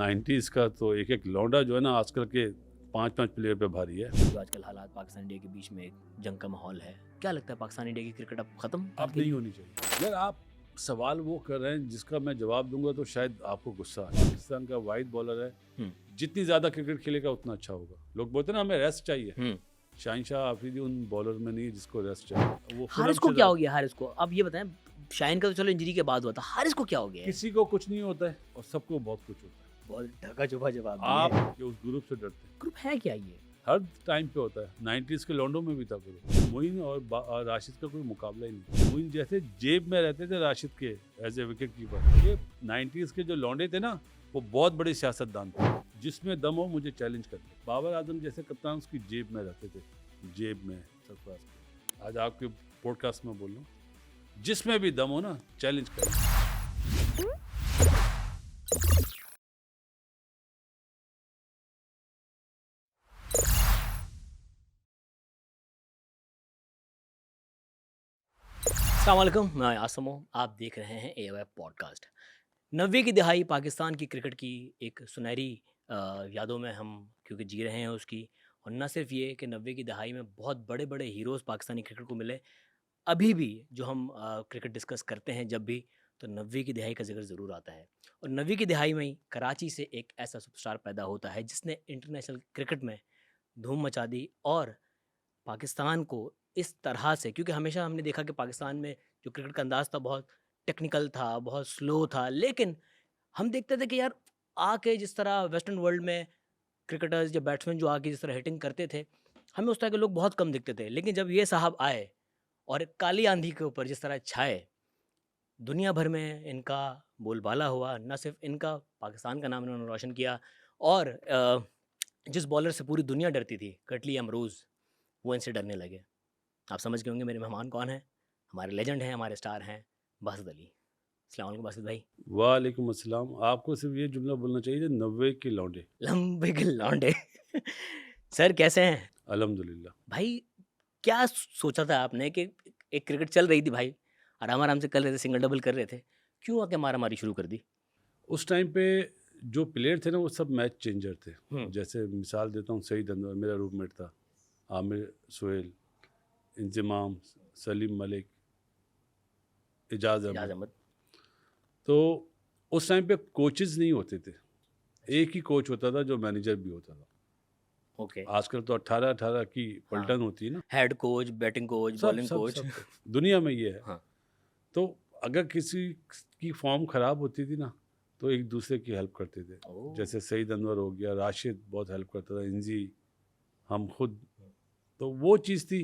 90s का तो एक एक लौंडा जो है ना आजकल के 5-5 प्लेयर पे भारी है। जो आजकल हालात पाकिस्तान इंडिया के बीच में एक जंग का माहौल है, क्या लगता है पाकिस्तान इंडिया की क्रिकेट अब खत्म अब नहीं होनी चाहिए। यार आप सवाल वो कर रहे हैं जिसका मैं जवाब दूंगा तो शायद आपको गुस्सा आए। पाकिस्तान का वाइड बॉलर है, जितनी ज्यादा क्रिकेट खेलेगा उतना अच्छा होगा। लोग बोलते हैं ना हमें रेस्ट चाहिए, शाहिनशाह आफरीदी उन बॉलर में नहीं है जिसको रेस्ट चाहिए। वो हारिस को क्या हो गया? हारिस को अब ये बताएं, शाहीन का तो चलो इंजरी के बाद हुआ था, हारिस को क्या हो गया है? किसी को कुछ नहीं होता है और सबको बहुत कुछ होता है। बहुत ढका छुपा जवाब आप दिया है। जो उस ग्रुप से डरते हैं, ग्रुप है क्या ये? हर टाइम पे होता है। 90s के लॉन्डो में भी था ग्रुप। मोइन और राशिद का कोई मुकाबला ही नहीं। मोइन जैसे जेब में रहते थे राशिद के एज ए विकेट कीपर। ये 90s के जो लॉन्डे थे ना, वो बहुत बड़े सियासतदान थे। जिसमें दम हो मुझे चैलेंज करते। बाबर आजम जैसे कप्तान उसकी जेब में रहते थे, जेब में सरफराज के। आज आपके पॉडकास्ट में बोल रहा हूँ, जिसमें भी दम हो ना चैलेंज करें। अस्सलाम वालेकुम, मैं आसम हूँ। आप देख रहे हैं AOF पॉडकास्ट। 90 की दिहाई पाकिस्तान की क्रिकेट की एक सुनहरी यादों में हम क्योंकि जी रहे हैं उसकी। और न सिर्फ ये कि 90 की दहाई में बहुत बड़े बड़े हीरोज़ पाकिस्तानी क्रिकेट को मिले। अभी भी जो हम क्रिकेट डिस्कस करते हैं जब भी, तो 90 की दिहाई का जिक्र ज़रूर आता है। और 90 की दिहाई में ही कराची से एक ऐसा सुपरस्टार पैदा होता है जिसने इंटरनेशनल क्रिकेट में धूम मचा दी। और पाकिस्तान को इस तरह से, क्योंकि हमेशा हमने देखा कि पाकिस्तान में जो क्रिकेट का अंदाज़ था बहुत टेक्निकल था, बहुत स्लो था, लेकिन हम देखते थे कि यार आके जिस तरह वेस्टर्न वर्ल्ड में क्रिकेटर्स या बैट्समैन जो आके जिस तरह हिटिंग करते थे, हमें उस तरह के लोग बहुत कम दिखते थे। लेकिन जब ये साहब आए और एक काली आंधी के ऊपर जिस तरह छाए, दुनिया भर में इनका बोलबाला हुआ। न सिर्फ इनका, पाकिस्तान का नाम इन्होंने रोशन किया। और जिस बॉलर से पूरी दुनिया डरती थी, कटली अमरूज़, वो इनसे डरने लगे। आप समझ गए होंगे मेरे मेहमान कौन हैं। हमारे लेजेंड हैं, हमारे स्टार हैं, बासित अली। अस्सलाम वालेकुम बासित भाई। वालेकुम अस्सलाम। आपको सिर्फ ये जुमला बोलना चाहिए, 90 के लौंडे। लंबे के लौंडे। सर कैसे हैं अल्हम्दुलिल्लाह। भाई? क्या सोचा था आपने कि एक क्रिकेट चल रही थी भाई, आराम आराम से कर रहे थे, सिंगल डबल कर रहे थे, क्यों आके मारा मारी शुरू कर दी? उस टाइम पे जो प्लेयर थे ना वो सब मैच चेंजर थे। हम्म। जैसे मिसाल देता हूँ, सईद अनवर मेरा रूममेट था, आमिर सुहेल, इंजमाम, सलीम मलिक, इजाज़ इजाज अहमद। अहमद। तो उस टाइम पे कोचेज़ नहीं होते थे, एक ही कोच होता था जो मैनेजर भी होता था। ओके। आजकल तो 18-18 की पलटन होती है ना। हेड कोच, बैटिंग कोच, सब बॉलिंग सब कोच। सब दुनिया में ये है। हाँ। तो अगर किसी की फॉर्म ख़राब होती थी ना, तो एक दूसरे की हेल्प करते थे। ओह। जैसे सईद अनवर हो गया, राशिद बहुत हेल्प करता था, इंजी, हम खुद। तो वो चीज़ थी।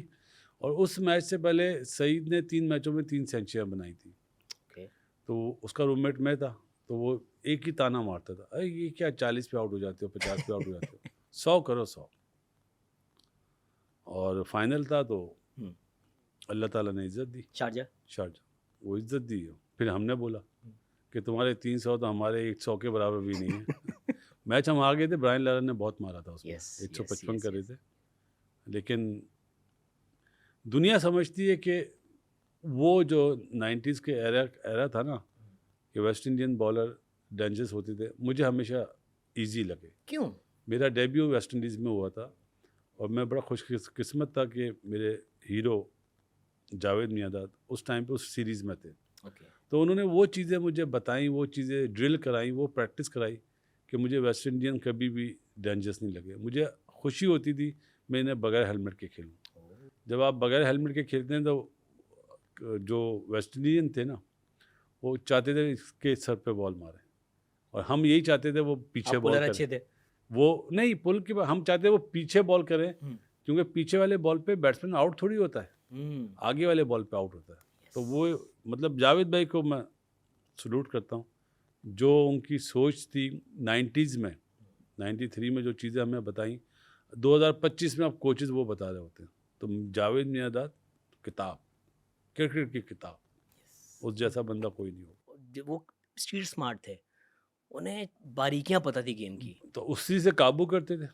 और उस मैच से पहले सईद ने 3 मैचों में 3 सेंचुरियाँ बनाई थी। ओके। तो उसका रूममेट मैं था, तो वो एक ही ताना मारता था, अरे ये क्या 40 पे आउट हो जाते हो, 50 पे आउट हो जाते हो, 100 करो 100। और फाइनल था तो हम्म। अल्लाह ताला ने इज़्ज़त दी, शारजा। शारजा, वो इज़्ज़त दी। फिर हमने बोला कि तुम्हारे 300 तो हमारे 100 के बराबर भी नहीं है। मैच हम हार गए थे, ब्रायन लारा ने बहुत मारा था उसमें, यस, 155 कर रहे थे। लेकिन दुनिया समझती है कि वो जो 90s के एरा था ना, कि वेस्ट इंडियन बॉलर डेंजरस होते थे, मुझे हमेशा इजी लगे। क्यों? मेरा डेब्यू वेस्ट इंडीज़ में हुआ था और मैं बड़ा खुशकिस्मत था कि मेरे हीरो जावेद मियांदाद उस टाइम पे उस सीरीज़ में थे। ओके। तो उन्होंने वो चीज़ें मुझे बताई, वो चीज़ें ड्रिल कराई, वो प्रैक्टिस कराई कि मुझे वेस्ट इंडियन कभी भी डेंजरस नहीं लगे। मुझे खुशी होती थी मैं इन्हें बगैर हेलमेट के खेलूँ। जब आप बगैर हेलमेट के खेलते हैं तो जो वेस्ट इंडियन थे ना, वो चाहते थे इसके सर पे बॉल मारे, और हम यही चाहते थे वो पीछे आप बॉल पुलर करें। अच्छे थे। वो नहीं, पुल के हम चाहते हैं वो पीछे बॉल करें, क्योंकि पीछे वाले बॉल पे बैट्समैन आउट थोड़ी होता है, आगे वाले बॉल पे आउट होता है। तो वो मतलब जावेद भाई को मैं सलूट करता हूँ, जो उनकी सोच थी 90s में, 93 में जो चीज़ें हमें बताई, 2025 में अब कोचेज़ वो बता रहे होते हैं। तो जावेद मियांदाद किताब, क्रिकेट की किताब, उस जैसा बंदा कोई नहीं हो। वो स्ट्रीट स्मार्ट थे, उन्हें बारीकियां पता थी गेम की। तो उसी से काबू करते थे।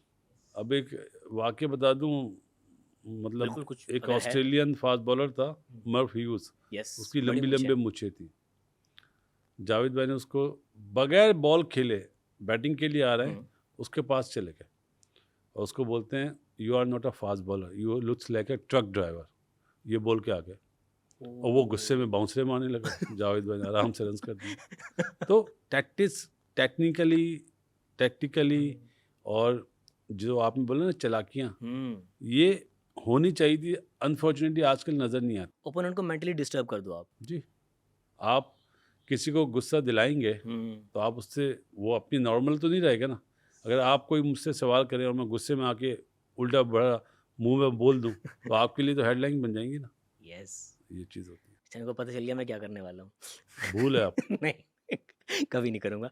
अब एक वाक़या बता दूं, मतलब बिल्कुल, कुछ एक अगर है। ऑस्ट्रेलियन फास्ट बॉलर था, मर्फ ह्यूज, यस, उसकी बड़ी लंबी मूंछ है। लंबी मूछें थी। जावेद भाई ने उसको बगैर बॉल खेले बैटिंग के लिए आ रहे हैं, उसके पास चले गए और उसको बोलते हैं you are not a fast bowler, you looks like a truck driver, ये बोल के आ गए। और वो गुस्से में बाउंसरे मारने लगा। जावेद भाई ने आराम से रन कर दिए। तो टैक्टिकली और जो आपने बोला ना चालाकियाँ, ये होनी चाहिए थी। अनफॉर्चुनेटली आजकल नज़र नहीं आती। ओपोनेंट को मेंटली डिस्टर्ब कर दो आप। जी, आप किसी को गुस्सा दिलाएंगे तो आप उससे, वो अपनी नॉर्मल तो नहीं रहेगा ना। अगर आप कोई मुझसे सवाल करें और मैं गुस्से में आके उल्टा बड़ा मुंह में बोल दूं तो आपके लिए तो हेडलाइन बन जाएंगी ना। यस, ये चीज़ होती है। चैनल को पता चल गया मैं क्या करने वाला हूँ। भूल है आप। नहीं, कभी नहीं करूँगा।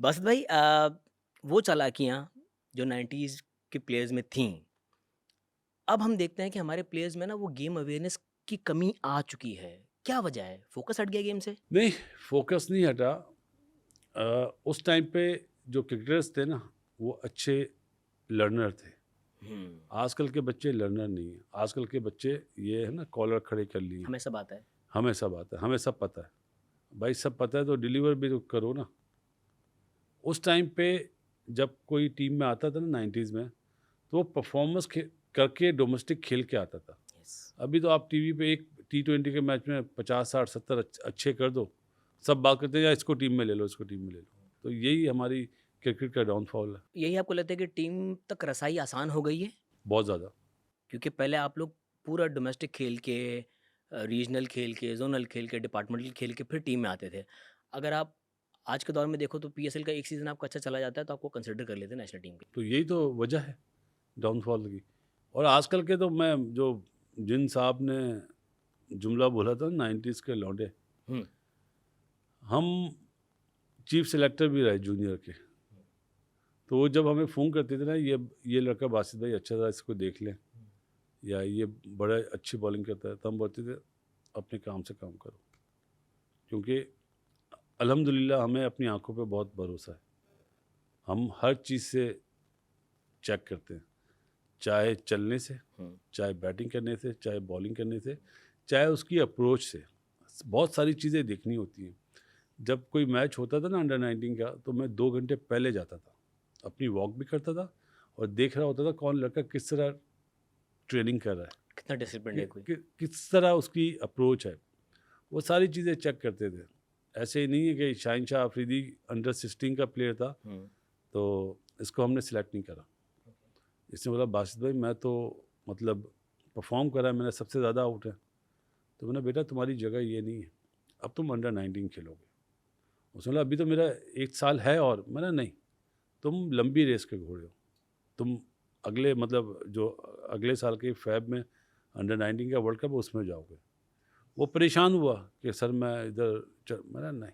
बस भाई वो चालाकियाँ जो 90s के प्लेयर्स में थीं, अब हम देखते हैं कि हमारे प्लेयर्स में ना वो गेम अवेयरनेस की कमी आ चुकी है। क्या वजह है? फोकस हट गया गेम से? नहीं, फोकस नहीं हटा। उस टाइम पे जो क्रिकेटर्स थे ना, वो अच्छे लर्नर थे। आजकल के बच्चे लर्नर नहीं है। आजकल के बच्चे ये है ना, कॉलर खड़े कर लिए, हमें सब आता है। हमें सब आता है, हमें सब पता है। भाई सब पता है तो डिलीवर भी तो करो ना। उस टाइम पे जब कोई टीम में आता था ना 90s में, तो वो परफॉर्मेंस करके डोमेस्टिक खेल के आता था। अभी तो आप टीवी पे एक T20 के मैच में 50, 60, 70 अच्छे कर दो, सब बात करते हैं या इसको टीम में ले लो, इसको टीम में ले लो। तो यही हमारी क्रिकेट का डाउनफॉल है। यही आपको लगता है कि टीम तक रसाई आसान हो गई है? बहुत ज़्यादा। क्योंकि पहले आप लोग पूरा डोमेस्टिक खेल के, रीजनल खेल के, जोनल खेल के, डिपार्टमेंटल खेल के फिर टीम में आते थे। अगर आप आज के दौर में देखो तो PSL का एक सीज़न आपका अच्छा चला जाता है तो आपको कंसिडर कर लेते हैं नेशनल टीम के। तो यही तो वजह है डाउनफॉल की। और आजकल के तो मैं जो जिन साहब ने जुमला बोला था 90s के लौंडे, हम चीफ सेलेक्टर भी रहे जूनियर के। तो वो जब हमें फ़ोन करते थे ना, ये लड़का बासित भाई अच्छा था, इसको देख लें, या ये बड़ा अच्छी बॉलिंग करता है, तो हम बोलते थे अपने काम से काम करो। क्योंकि अल्हम्दुलिल्लाह हमें अपनी आंखों पे बहुत भरोसा है। हम हर चीज़ से चेक करते हैं, चाहे चलने से, चाहे बैटिंग करने से, चाहे बॉलिंग करने से, चाहे उसकी अप्रोच से। बहुत सारी चीज़ें देखनी होती हैं। जब कोई मैच होता था ना अंडर 19 का, तो मैं 2 घंटे पहले जाता था, अपनी वॉक भी करता था और देख रहा होता था कौन लड़का किस तरह ट्रेनिंग कर रहा है, कितना डिसिप्लिन है कोई। किस तरह उसकी अप्रोच है, वो सारी चीज़ें चेक करते थे। ऐसे ही नहीं है कि शाहिन शाह अफरीदी अंडर 16 का प्लेयर था तो इसको हमने सिलेक्ट नहीं करा। इसने बोला बासित भाई मैं तो मतलब परफॉर्म करा है, मैंने सबसे ज़्यादा आउट है। तो मैंने बेटा तुम्हारी जगह ये नहीं है, अब तुम अंडर 19 खेलोगे। उसने बोला अभी तो मेरा 1 साल है और। मैंने नहीं, तुम लंबी रेस के घोड़े हो, तुम अगले मतलब जो अगले साल के फैब में अंडर 19 का वर्ल्ड कप उसमें जाओगे। वो परेशान हुआ कि सर मैं इधर मैंने नहीं।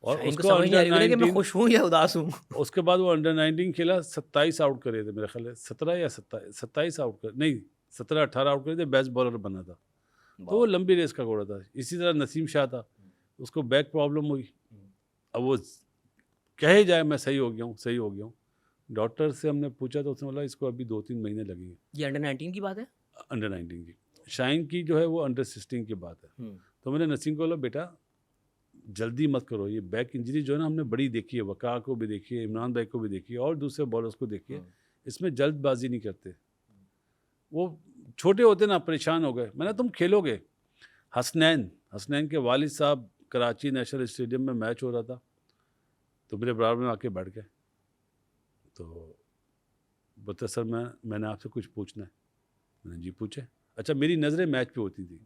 और शाहिन को उसको समझ नहीं आ रही अंडर होगी ना कि मैं 19 खुश हूँ या उदास हूँ। उसके बाद वो अंडर 19 खेला, 27 आउट करे थे मेरे ख्याल है, 17 या 27 आउट कर नहीं 17-18 आउट करे थे, बेस्ट बॉलर बना था। तो वो लंबी रेस का घोड़ा था। इसी तरह नसीम शाह था, उसको बैक प्रॉब्लम हुई। अब वो कहे जाए मैं सही हो गया हूँ, सही हो गया हूँ। डॉक्टर से हमने पूछा तो उसने बोला इसको अभी 2-3 महीने लगेंगे। ये अंडर 19 की बात है? अंडर 19 की। शाइन की जो है वो अंडर 16 की बात है। तो मैंने नसीम को बोला बेटा जल्दी मत करो, ये बैक इंजरी जो है ना हमने बड़ी देखी है, वक़ार को भी देखी है, इमरान भाई को भी देखी है और दूसरे बॉलर्स को देखी है, इसमें जल्दबाजी नहीं करते। वो छोटे होते ना परेशान हो गए। मैंने तुम खेलोगे। हसनैन के वालिद साहब कराची नेशनल स्टेडियम में मैच हो रहा था, तो मेरे बराबर में आके बैठ गए। तो बता सर मैंने आपसे कुछ पूछना है। मैंने जी पूछे। अच्छा मेरी नज़रें मैच पे होती थी,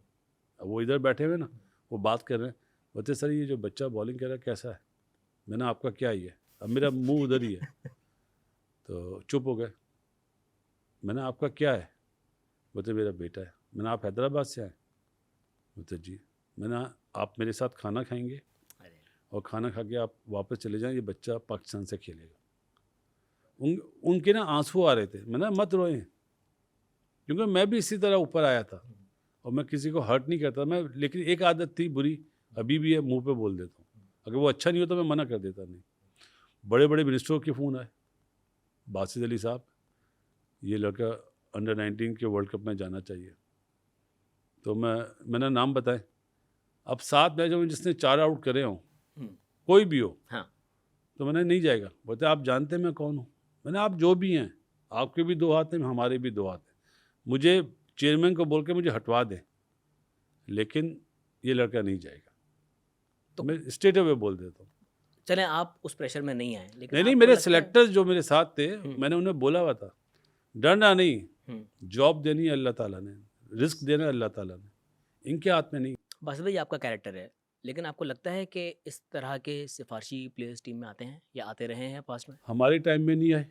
अब वो इधर बैठे हुए ना, वो बात कर रहे हैं। बोलते सर ये जो बच्चा बॉलिंग कर रहा है कैसा है? मैंने आपका क्या ही है, अब मेरा मुंह उधर ही है। तो चुप हो गए। मैंने आपका क्या है? बोलते मेरा बेटा है। मैंने आप हैदराबाद से आए? बोलते जी। मैंने आप मेरे साथ खाना खाएंगे और खाना खा के आप वापस चले जाएं, ये बच्चा पाकिस्तान से खेलेगा। उनके ना आंसू आ रहे थे। मैंने मत रोएं, क्योंकि मैं भी इसी तरह ऊपर आया था और मैं किसी को हर्ट नहीं करता मैं, लेकिन एक आदत थी बुरी, अभी भी है, मुंह पे बोल देता हूँ। अगर वो अच्छा नहीं होता मैं मना कर देता नहीं। बड़े बड़े मिनिस्टरों के फ़ोन आए, बासित अली साहब ये लड़का अंडर 19 के वर्ल्ड कप में जाना चाहिए। तो मैंने नाम बताए। अब 7 मैचों में जिसने 4 आउट करे हों, कोई भी हो, हाँ, तो मैंने नहीं जाएगा। बोलते आप जानते मैं कौन हूँ? मैंने आप जो भी हैं, आपके भी 2 हाथ हैं, हमारे भी 2 हाथ हैं। मुझे चेयरमैन को बोल के मुझे हटवा दें, लेकिन ये लड़का नहीं जाएगा। तो मैं स्ट्रेट अवे बोल देता हूँ। चलें आप उस प्रेशर में नहीं आए, लेकिन नहीं, आपको मेरे लगता है- सिलेक्टर्स जो मेरे साथ थे, मैंने उन्हें बोला हुआ था, डरना नहीं, हम्म। जॉब देनी है अल्लाह ताला ने, रिस्क देना है अल्लाह ताला ने, इनके हाथ में नहीं। बासित भाई आपका कैरेक्टर है, लेकिन आपको लगता है कि इस तरह के सिफारशी प्लेयर्स टीम में आते हैं या आते रहे हैं पास्ट में? हमारे टाइम में नहीं आए।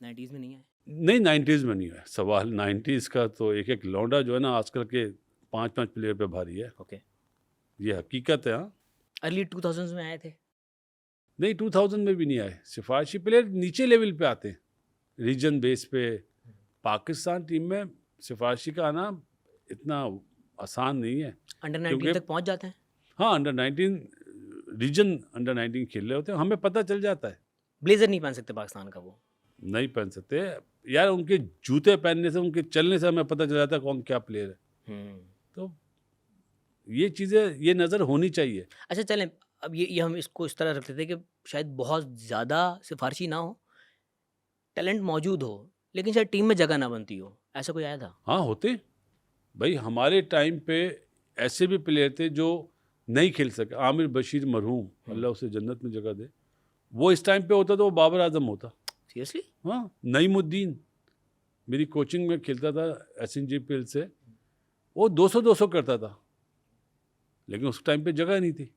90s में नहीं आए? नहीं, 90s में नहीं आए। सवाल 90s का तो एक लौंडा जो है ना आजकल के 5-5 प्लेयर पे भारी है। ओके। ये हकीकत है। हाँ, अर्ली 2000s में आए थे? नहीं 2000 में भी नहीं आए। सिफारशी प्लेयर नीचे लेवल पे आते हैं, रीजन बेस पे। पाकिस्तान टीम में सिफारशी का आना इतना आसान नहीं है। अंडर 19 क्योंकि- तक पहुंच जाते हैं? हाँ, अंडर 19 रीजन अंडर 19 खेल रहे होते हैं, हमें पता चल जाता है। ब्लेजर नहीं पहन सकते पाकिस्तान का वो? नहीं पहन सकते यार, उनके जूते पहनने से, उनके चलने से हमें पता चल जाता है कौन क्या प्लेयर है। तो ये चीज़ें, ये नज़र होनी चाहिए। अच्छा चलें, अब ये हम इसको इस तरह रखते थे कि शायद बहुत ज़्यादा सिफारशी ना हो, टैलेंट मौजूद हो, लेकिन शायद टीम में जगह ना बनती हो, ऐसा कोई आया था? हाँ, होते भाई। हमारे टाइम पे ऐसे भी प्लेयर थे जो नहीं खेल सके। आमिर बशीर मरहूम, अल्लाह उसे जन्नत में जगह दे, वो इस टाइम पे होता तो वो बाबर आजम होता। सीरियसली? हाँ, नईमुद्दीन मेरी कोचिंग में खेलता था SNGPL से, वो 200-200 करता था, लेकिन उस टाइम पे जगह नहीं थी।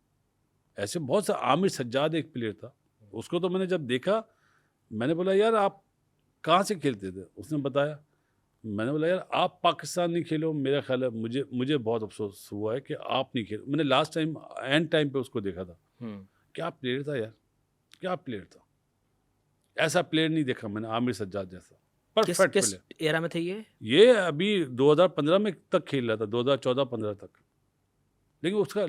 ऐसे बहुत सा, आमिर सज्जाद एक प्लेयर था, उसको तो मैंने जब देखा, मैंने बोला यार आप कहाँ से खेलते थे? उसने बताया। मैंने बोला यार आप पाकिस्तान नहीं खेलो, मेरा ख्याल है मुझे बहुत अफसोस हुआ है कि आप नहीं खेले। मैंने लास्ट टाइम एंड टाइम पे उसको देखा था। क्या प्लेयर था यार, क्या प्लेयर था। ऐसा प्लेयर नहीं देखा मैंने, आमिर सज्जाद जैसा परफेक्ट किस प्लेयर। एरा में थे ये? ये अभी 2015 में तक खेल रहा था, 2014-15 तक, लेकिन उसका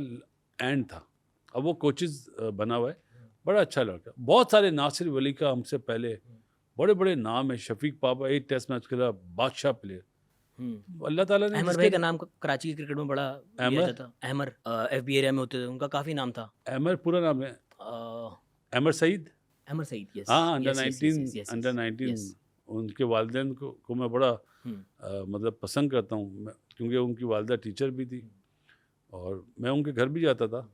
एंड था। अब वो कोचेज बना हुआ है, बड़ा अच्छा लड़का। बहुत सारे, नासिर वली का हमसे पहले बड़े बड़े नाम है, शफीक पापा 8 टेस्ट मैच खेला, बादशाह प्लेयर। अल्लाह ताला ने अहमर भाई का नाम कराची की क्रिकेट में बड़ा लिया अहमर? जाता था। अहमर FB एरिया में होते थे, उनका काफ़ी नाम था। अहमर पूरा नाम है अहमर सईद। अहमर सईद, यस। हाँ, अंडर 19 उनके वालिदैन को मैं बड़ा मतलब पसंद करता हूँ, क्योंकि उनकी वालिदा टीचर भी थी और मैं उनके घर भी जाता था,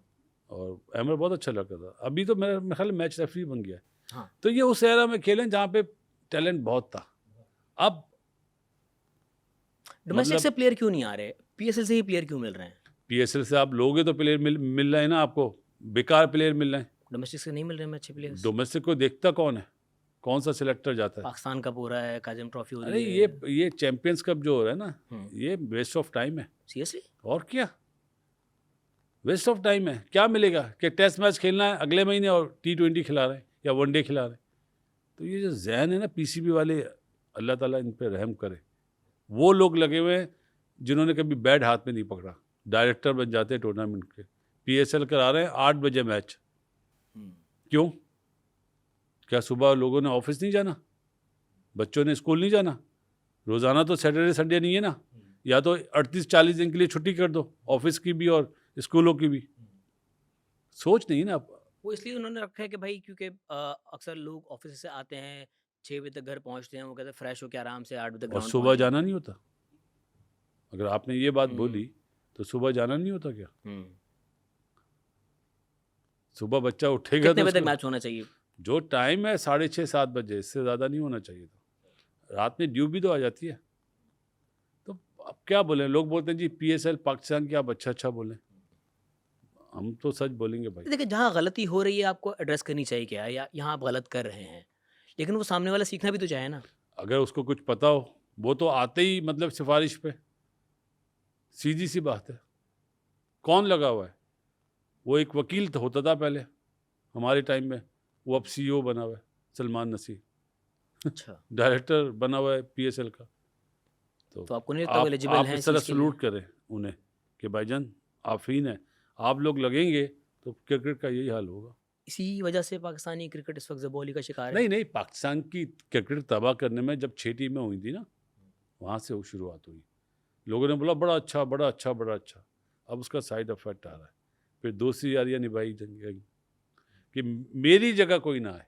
और अहमर बहुत अच्छा लगता था। अभी तो मेरा ख्याल मैच रेफरी बन गया है। हाँ। तो ये उस एरा में खेलें जहाँ पे टैलेंट बहुत था। अब डोमेस्टिक से प्लेयर क्यों नहीं आ रहे? PSL से ही प्लेयर क्यों मिल रहे हैं? PSL से आप लोगे तो प्लेयर मिल रहे हैं ना, आपको बेकार प्लेयर मिल रहे हैं। डोमेस्टिक से नहीं मिल रहे हैं अच्छे प्लेयर्स? डोमेस्टिक को देखता कौन है, कौन सा सिलेक्टर जाता है? पाकिस्तान कप हो रहा है, काजिम ट्रॉफी हो अरे रही है। ये चैंपियंस कप जो हो रहा है ना, ये वेस्ट ऑफ टाइम है। सीरियसली? और क्या वेस्ट ऑफ टाइम है? क्या मिलेगा कि टेस्ट मैच खेलना है अगले महीने और T20 खिला रहे हैं या वनडे खिला रहे हैं। तो ये जो जहन है ना PCB वाले, अल्लाह ताला इन पे रहम करे। वो लोग लगे हुए हैं जिन्होंने कभी बैट हाथ में नहीं पकड़ा, डायरेक्टर बन जाते हैं टूर्नामेंट के। PSL करा रहे हैं 8 बजे मैच। क्यों? क्या सुबह लोगों ने ऑफिस नहीं जाना? बच्चों ने स्कूल नहीं जाना? रोज़ाना तो सैटरडे संडे नहीं है ना? या तो 38-40 दिन के लिए छुट्टी कर दो, ऑफिस की भी और स्कूलों की भी। सोच नहीं ना। वो इसलिए उन्होंने रखा है कि भाई, क्योंकि अक्सर लोग ऑफिस से आते हैं, 6 बजे तक घर पहुंचते हैं, वो कहते हैं फ्रेश होकर आराम से 8 बजे तक और ग्राउंड सुबह पहुंच जाना नहीं होता? अगर आपने ये बात बोली तो सुबह जाना नहीं होता क्या? जाएं। सुबह बच्चा उठेगा कितने तो बजे तक उसको- मैच होना चाहिए? जो जो टाइम है 6:30-7 बजे, इससे ज़्यादा नहीं होना चाहिए था। रात में ड्यू भी तो आ जाती है। तो अब क्या बोलें, लोग बोलते हैं जी PSL पाकिस्तान की, आप अच्छा बोलें। हम तो सच बोलेंगे भाई। देखिए, जहाँ गलती हो रही है आपको एड्रेस करनी चाहिए क्या, या यहाँ आप गलत कर रहे हैं, लेकिन वो सामने वाला सीखना भी तो चाहे ना। अगर उसको कुछ पता हो, वो तो आते ही मतलब सिफारिश पे, सीधी सी बात है। कौन लगा हुआ है? वो एक वकील तो होता था पहले हमारे टाइम में, वो अब CEO बना हुआ है, सलमान नसीर। अच्छा, डायरेक्टर बना हुआ है PSL का। तो आपको नहीं लगता वो एलिजिबल आप हैं इस तरह इस चीज़ के लिए? सलूट करें उन्हें कि भाईजान आप हीन हैं, आप लोग लगेंगे तो क्रिकेट का यही हाल होगा। इसी वजह से पाकिस्तानी क्रिकेट इस वक्त ज़बोली का शिकार है। नहीं, पाकिस्तान की क्रिकेट तबाह करने में जब 6 टीमें हुई थी ना, वहाँ से वो शुरुआत हुई। लोगों ने बोला बड़ा अच्छा, अब उसका साइड इफेक्ट आ रहा है। फिर दूसरी यारियाँ निभाई गई कि मेरी जगह कोई ना आए,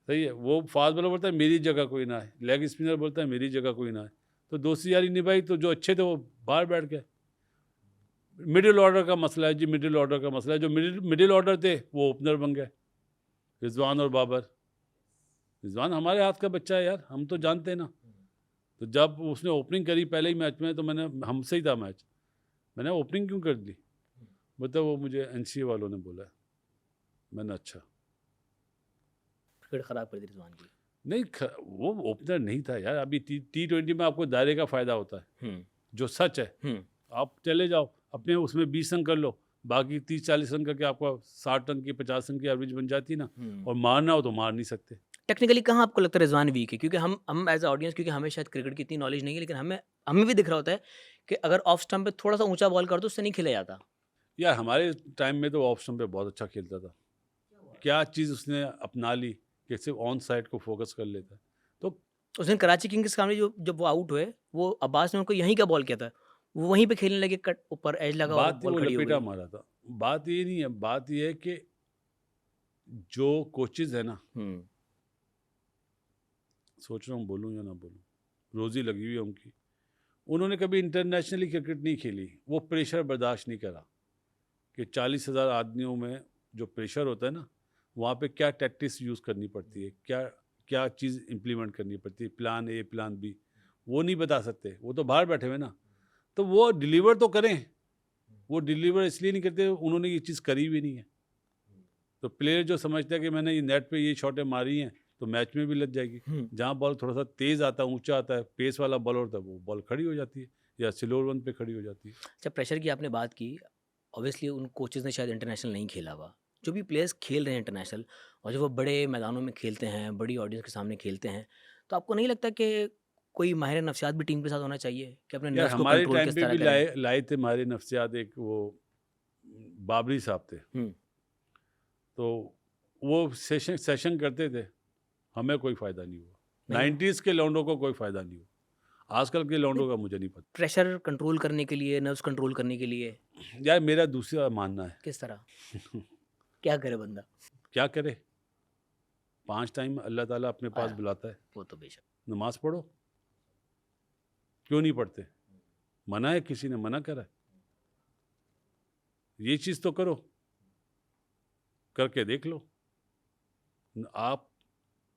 सही है। वो फास्ट बॉलर बोलता है मेरी जगह कोई ना है, लेग स्पिनर बोलता है मेरी जगह कोई ना है। तो दोस्ती यारी निभाई, तो जो अच्छे थे वो बाहर बैठ गए। मिडिल ऑर्डर का मसला है जी, मिडिल ऑर्डर का मसला है। जो मिडिल ऑर्डर थे वो ओपनर बन गए, रिजवान और बाबर। रिजवान हमारे हाथ का बच्चा है यार, हम तो जानते हैं ना। तो जब उसने ओपनिंग करी पहले ही मैच में, तो मैंने, हमसे ही था मैच, मैंने ओपनिंग क्यों कर दी? मतलब वो मुझे एनसीए वालों ने बोला। मैंने अच्छा क्रिकेट खराब कर दी रिजवान की। नहीं, वो ओपनर नहीं था यार। अभी T20 में आपको दायरे का फ़ायदा होता है, जो सच है। आप चले जाओ अपने उसमें 20 रन कर लो, बाकी 30-40 रन करके आपको 60 रन की 50 रन की एवरेज बन जाती है ना। और मारना हो तो मार नहीं सकते। टेक्निकली कहाँ आपको लगता है रिजवान वीक है? क्योंकि हम एज ऑडियंस, क्योंकि हमें शायद क्रिकेट की इतनी नॉलेज नहीं है, लेकिन हमें भी दिख रहा होता है कि अगर ऑफ स्टंप पे थोड़ा सा ऊंचा बॉल कर दो उससे नहीं खेला जाता। यार हमारे टाइम में तो ऑफ स्टंप पे बहुत अच्छा खेलता था। क्या चीज़ उसने अपना ली कि सिर्फ ऑन साइड को फोकस कर लेता है। तो उस दिन कराची किंग्स के सामने जो जब वो आउट हुए, वो अब्बास ने उनको यहीं का बॉल किया था, वो वहीं पे खेलने लगे, कट ऊपर एज लगा और बात ही बॉल वो खड़ी हो लपेटा गई। मारा था। बात ये नहीं है, बात ये है कि जो कोचेज है ना, सोच रहा हूँ बोलूँ या ना बोलूँ, रोज़ी लगी हुई है उनकी। उन्होंने कभी इंटरनेशनली क्रिकेट नहीं खेली। वो प्रेशर बर्दाश्त नहीं करा कि 40,000 आदमियों में जो प्रेशर होता है ना, वहाँ पे क्या टैक्टिक्स यूज़ करनी पड़ती है, क्या क्या चीज़ इम्प्लीमेंट करनी पड़ती है, प्लान ए प्लान बी, वो नहीं बता सकते। वो तो बाहर बैठे हुए ना। तो वो डिलीवर तो करें, वो डिलीवर इसलिए नहीं करते, उन्होंने ये चीज़ करी भी नहीं है। तो प्लेयर जो समझता है कि मैंने ये नेट पे ये शॉटें मारी हैं तो मैच में भी लग जाएगी, जहाँ बॉल थोड़ा सा तेज़ आता है, ऊंचा आता है, पेस वाला बॉल होता है, वो बॉल खड़ी हो जाती है या स्लोअर वन पे खड़ी हो जाती है। जब प्रेशर की आपने बात की, ऑब्वियसली उन कोचेज ने शायद इंटरनेशनल नहीं खेला हुआ। जो भी प्लेयर्स खेल रहे हैं इंटरनेशनल, और जब वो बड़े मैदानों में खेलते हैं, बड़ी ऑडियंस के सामने खेलते हैं, तो आपको नहीं लगता कि कोई माहिर नफ्सियात भी टीम के साथ होना चाहिए कि अपने यार नर्व्स को हमारे कंट्रोल टाइम किस पे तरह भी करें? लाए थे हमारे नफ्सियात, एक वो बाबरी साहब थे। तो वो सेशन करते थे, हमें कोई फ़ायदा नहीं हुआ। नहीं। 90s के लौंडों को कोई फ़ायदा नहीं हुआ। आजकल के लौंडों का मुझे नहीं पता। प्रेशर कंट्रोल करने के लिए, नर्व्स कंट्रोल करने के लिए यार मेरा दूसरा मानना है। किस तरह? क्या करे बंदा? क्या करे? 5 टाइम अल्लाह ताला अपने पास हाँ, बुलाता है। वो तो बेशक। नमाज़ पढ़ो। क्यों नहीं पढ़ते? मना है, किसी ने मना करा है? ये चीज़ तो करो, करके देख लो।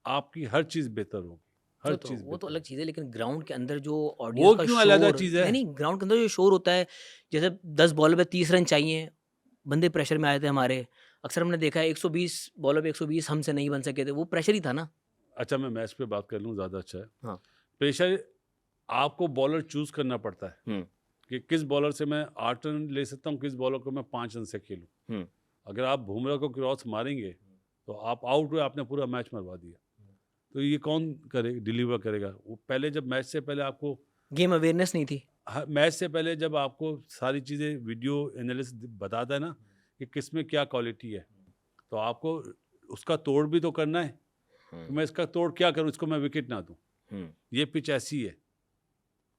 आपकी हर चीज़ बेहतर होगी, हर चीज़ वो तो बेहतर अलग चीज़ है, लेकिन ग्राउंड के अंदर जो वो ऑडियंस का क्यों अलग शोर, चीज़ है? नहीं, ग्राउंड के अंदर जो शोर होता है, जैसे 10 बॉल पे 30 रन चाहिए, बंदे प्रेशर में आए थे हमारे। अक्सर हमने देखा है 120 बॉलों पे 120 हमसे नहीं बन सके थे, वो प्रेशर ही था ना। अच्छा, मैं मैच पे बात कर लूँ, ज़्यादा अच्छा है। हाँ। प्रेशर आपको बॉलर चूज़ करना पड़ता है कि किस बॉलर से मैं 8 रन ले सकता हूँ, किस बॉलर को मैं 5 रन से खेलूँ। अगर आप बुमराह को क्रॉस मारेंगे तो आप आउट हुए, आपने पूरा मैच मरवा दिया। तो ये कौन डिलीवर करेगा? वो पहले, जब मैच से पहले आपको गेम अवेयरनेस नहीं थी। मैच से पहले जब आपको सारी चीज़ें वीडियो एनालिस्ट बताता है ना कि किस में क्या क्वालिटी है, तो आपको उसका तोड़ भी तो करना है कि मैं इसका तोड़ क्या करूँ, इसको मैं विकेट ना दूँ। ये पिच ऐसी है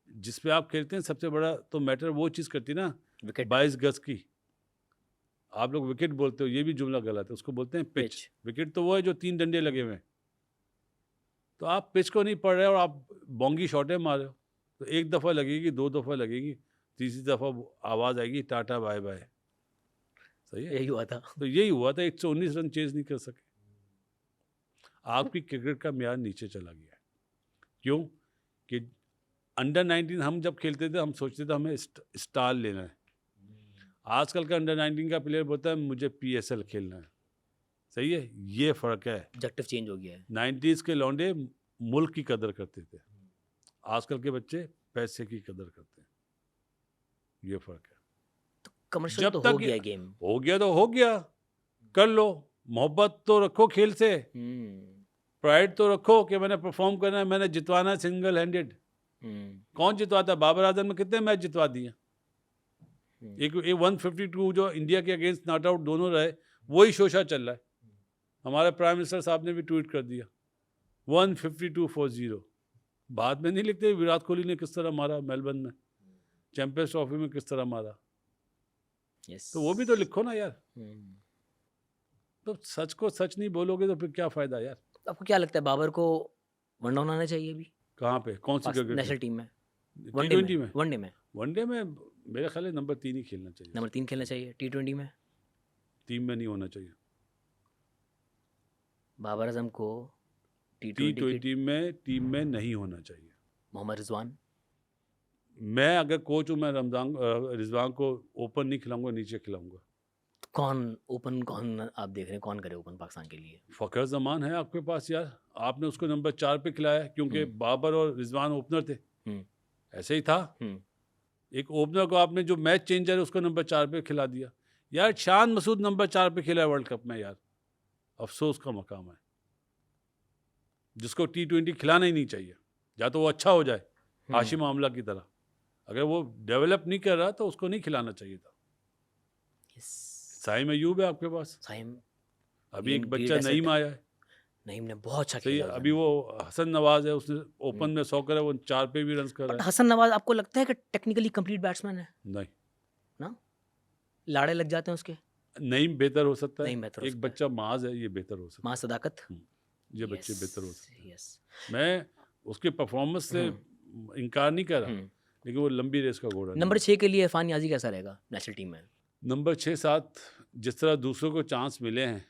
जिस पे आप खेलते हैं, सबसे बड़ा तो मैटर वो चीज़ करती है ना, विकेट। 22 गज की। आप लोग विकेट बोलते हो, ये भी जुमला गलत है, उसको बोलते हैं पिच। पिच। विकेट तो वो है जो 3 डंडे लगे हुए हैं। तो आप पिच को नहीं पढ़ रहे हो और आप बोंगी शॉटें मार रहे हो, तो एक दफ़ा लगेगी, 2 दफ़ा लगेगी, तीसरी दफ़ा आवाज़ आएगी टाटा बाय बाय। सही है? यही हुआ था। तो यही हुआ था, 119 रन चेज़ नहीं कर सके। आपकी क्रिकेट का म्यार नीचे चला गया है। क्यों? कि अंडर 19 हम जब खेलते थे, हम सोचते थे हमें स्टार लेना है। आजकल का अंडर 19 का प्लेयर बोलता है मुझे PSL खेलना है। सही है? ये फ़र्क है। ऑब्जेक्टिव चेंज हो गया है। 90s के लौंडे मुल्क की कदर करते थे, आजकल के बच्चे पैसे की कदर करते हैं। ये फ़र्क है। कमर्शियल जब तो तक हो गया गेम। हो गया तो हो गया, कर लो। मोहब्बत तो रखो खेल से, प्राइड तो रखो कि मैंने परफॉर्म करना है, मैंने जितवाना है सिंगल हैंडेड। कौन जितवाता? बाबर आजम ने कितने मैच जितवा दिए? एक 152 जो इंडिया के अगेंस्ट नॉट आउट दोनों रहे, वही शोशा चल रहा है। हमारे प्राइम मिनिस्टर साहब ने भी ट्वीट कर दिया 152 फॉर 0। बाद में नहीं लिखते विराट कोहली ने किस तरह मारा मेलबर्न में, चैंपियंस ट्रॉफी में किस तरह मारा। तो वो भी तो लिखो ना यार। तो सच को सच नहीं बोलोगे तो फिर क्या फ़ायदा यार। आपको क्या लगता है बाबर को वन डाउन आना चाहिए अभी कहाँ पे, कौन सी क्रिकेट नेशनल टीम में, T20 में? वनडे में वनडे में मेरा ख्याल है नंबर 3 ही खेलना चाहिए, नंबर 3 खेलना चाहिए, T20 में टीम में नहीं होना चाहिए। बाबर आजम को T20 की T20 में टीम में नहीं होना चाहिए। मोहम्मद रिजवान, मैं अगर कोच हूँ, मैं रिजवान को ओपन नहीं खिलाऊंगा, नीचे खिलाऊंगा। कौन आप देख रहे हैं कौन करे ओपन पाकिस्तान के लिए? फ़खर जमान है आपके पास यार, आपने उसको नंबर 4 पे खिलाया क्योंकि बाबर और रिजवान ओपनर थे, हम्म, ऐसे ही था। हम्म, एक ओपनर को आपने जो मैच चेंजर है उसको नंबर 4 पे खिला दिया। यार शान मसूद नंबर 4 पे खेला है वर्ल्ड कप में यार, अफसोस का मकाम है, जिसको T20 खिलाना ही नहीं चाहिए। या तो वो अच्छा हो जाए हाशिम आमला की तरह, अगर वो डेवलप नहीं कर रहा तो उसको नहीं खिलाना चाहिए था। साइम अयूब है आपके पास, साइम अभी एक Great बच्चा asset नईम है। आया है, नईम ने बहुत अच्छा सही है। खेला अभी वो हसन नवाज है, उसने ओपन में 100 करे, वो 4 पे भी रन कर बट रहा है। हसन नवाज आपको लगता है कि टेक्निकली कंप्लीट बैट्समैन है नहीं, ना? लाड़े लग जाते हैं उसके, नईम बेहतर हो सकता है, नईम बेहतर हो एक सकता है। बच्चा माज है, ये बेहतर हो सकता मां सदाकत, है। ये बच्चे बेहतर हो सकते हैं। यस, मैं उसके परफॉर्मेंस से इनकार नहीं कर रहा, लेकिन वो लंबी रेस का घोड़ा नहीं नंबर है। 6 के लिए इरफान नियाजी कैसा रहेगा नेशनल टीम में? नंबर 6-7 जिस तरह दूसरों को चांस मिले हैं,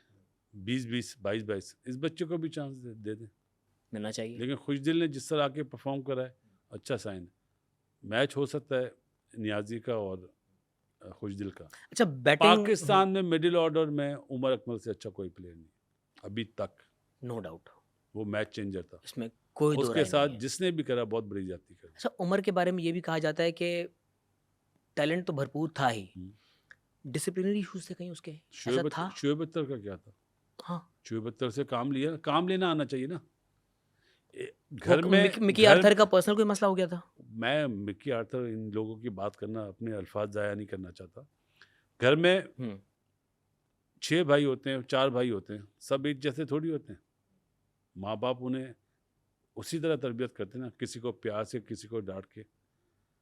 20-20, 22-22, इस बच्चे को भी चांस दे दें। मिलना चाहिए। लेकिन खुशदिल ने जिस तरह आके परफॉर्म करा है, अच्छा साइन है। मैच हो सकता है नियाजी का और खुशदिल का। अच्छा, बैटिंग पाकिस्तान में मिडिल ऑर्डर में उमर अकमल से अच्छा कोई प्लेयर नहीं अभी तक, नो डाउट, वो मैच चेंजर था। इसमें कोई दो उसके राय साथ नहीं है। जिसने भी करा बहुत बड़ी जाती कर। अच्छा, उमर के बारे में ये भी कहा जाता है कि टैलेंट तो भरपूर था ही, डिसिप्लिनरी इश्यूज थे कहीं उसके, ऐसा था? शुएब अख्तर का क्या था? हाँ, शुएब अख्तर से काम लिया, काम लेना आना चाहिए ना। घर वो में मिकी आर्थर का पर्सनल कोई मसला हो गया था? मैं मिकी आर्थर इन लोगों की बात करना, अपने अल्फाज ज़ाया नहीं करना चाहता। घर में 6 भाई होते हैं, 4 भाई होते हैं, सब एक जैसे थोड़ी होते हैं। माँ बाप उन्हें उसी तरह तरबियत करते हैं ना, किसी को प्यार से, किसी को डांट के।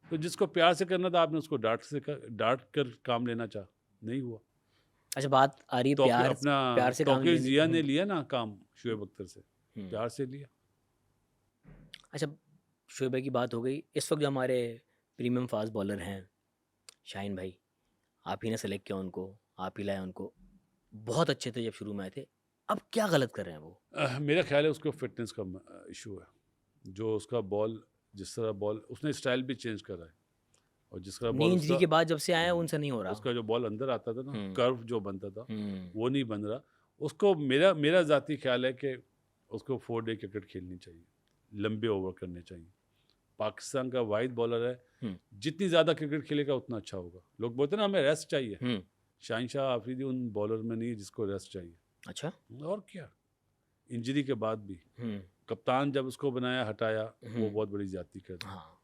तो जिसको प्यार से करना था, आपने उसको डांट कर काम लेना चाहा, नहीं हुआ। अच्छा, बात आ रही है तो प्यार से काम तौकीर लेने जिया की। ने लिया ना काम शुएब अख्तर से, प्यार से लिया। अच्छा, शोएब भाई की बात हो गई। इस वक्त जो हमारे प्रीमियम फास्ट बॉलर हैं शाहीन भाई, आप ही ने सेलेक्ट किया उनको, आप ही लाए उनको, बहुत अच्छे थे जब शुरू में आए थे। अब क्या गलत कर रहे हैं वो? मेरा ख्याल है उसको फिटनेस का इशू है। जो उसका बॉल, जिस तरह बॉल उसने स्टाइल भी चेंज करा है, और जिस तरह नी बॉल इंजरी उसका के बाद जब से आए हैं उनसे नहीं हो रहा। उसका जो बॉल अंदर आता था ना, कर्व जो बनता था, हम्म, वो नहीं बन रहा उसको। मेरा ज़ाती ख्याल है कि उसको 4 डे क्रिकेट खेलनी चाहिए, लंबे ओवर करने चाहिए। पाकिस्तान का वाइड बॉलर है, जितनी ज़्यादा क्रिकेट खेलेगा उतना अच्छा होगा। लोग बोलते हैं ना हमें रेस्ट चाहिए, शाहिनशाह आफरीदी उन बॉलर में नहीं है जिसको रेस्ट चाहिए। अच्छा, और क्या, इंजरी के बाद भी कप्तान जब उसको बनाया हटाया, वो बहुत बड़ी ज्यादती कर दी। हाँ,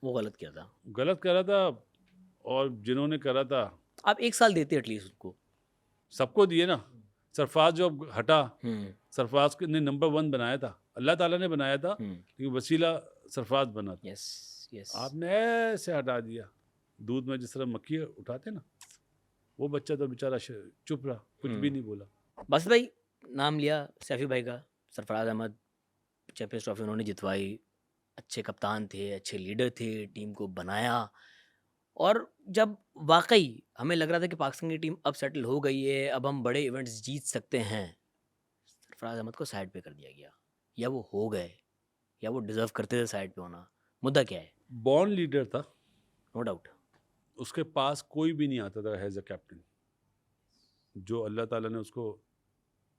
वो गलत किया था। गलत करा था, और जिन्होंने करा था आप 1 साल देते एटलीस्ट उसको। सबको दिए ना। सरफराज जो अब हटा, सरफराज ने नंबर 1 बनाया था, अल्लाह ताला ने बनाया था, लेकिन वसीला सरफराज बना था। Yes, yes. आपने ऐसे हटा दिया, दूध में जिस तरह मक्खी उठाते ना, वो बच्चा तो बेचारा चुप रहा, कुछ भी नहीं बोला। बस भाई नाम लिया सैफी भाई का, सरफराज अहमद, चैंपियंस ट्रॉफी उन्होंने जितवाई, अच्छे कप्तान थे, अच्छे लीडर थे, टीम को बनाया। और जब वाकई हमें लग रहा था कि पाकिस्तान की टीम अब सेटल हो गई है, अब हम बड़े इवेंट्स जीत सकते हैं, सरफराज अहमद को साइड पे कर दिया गया। या वो हो गए, या वो डिजर्व करते थे साइड पे होना, मुद्दा क्या है? बॉर्न लीडर था, नो डाउट। उसके पास कोई भी नहीं आता था एज अ कैप्टन। जो अल्लाह ताला ने उसको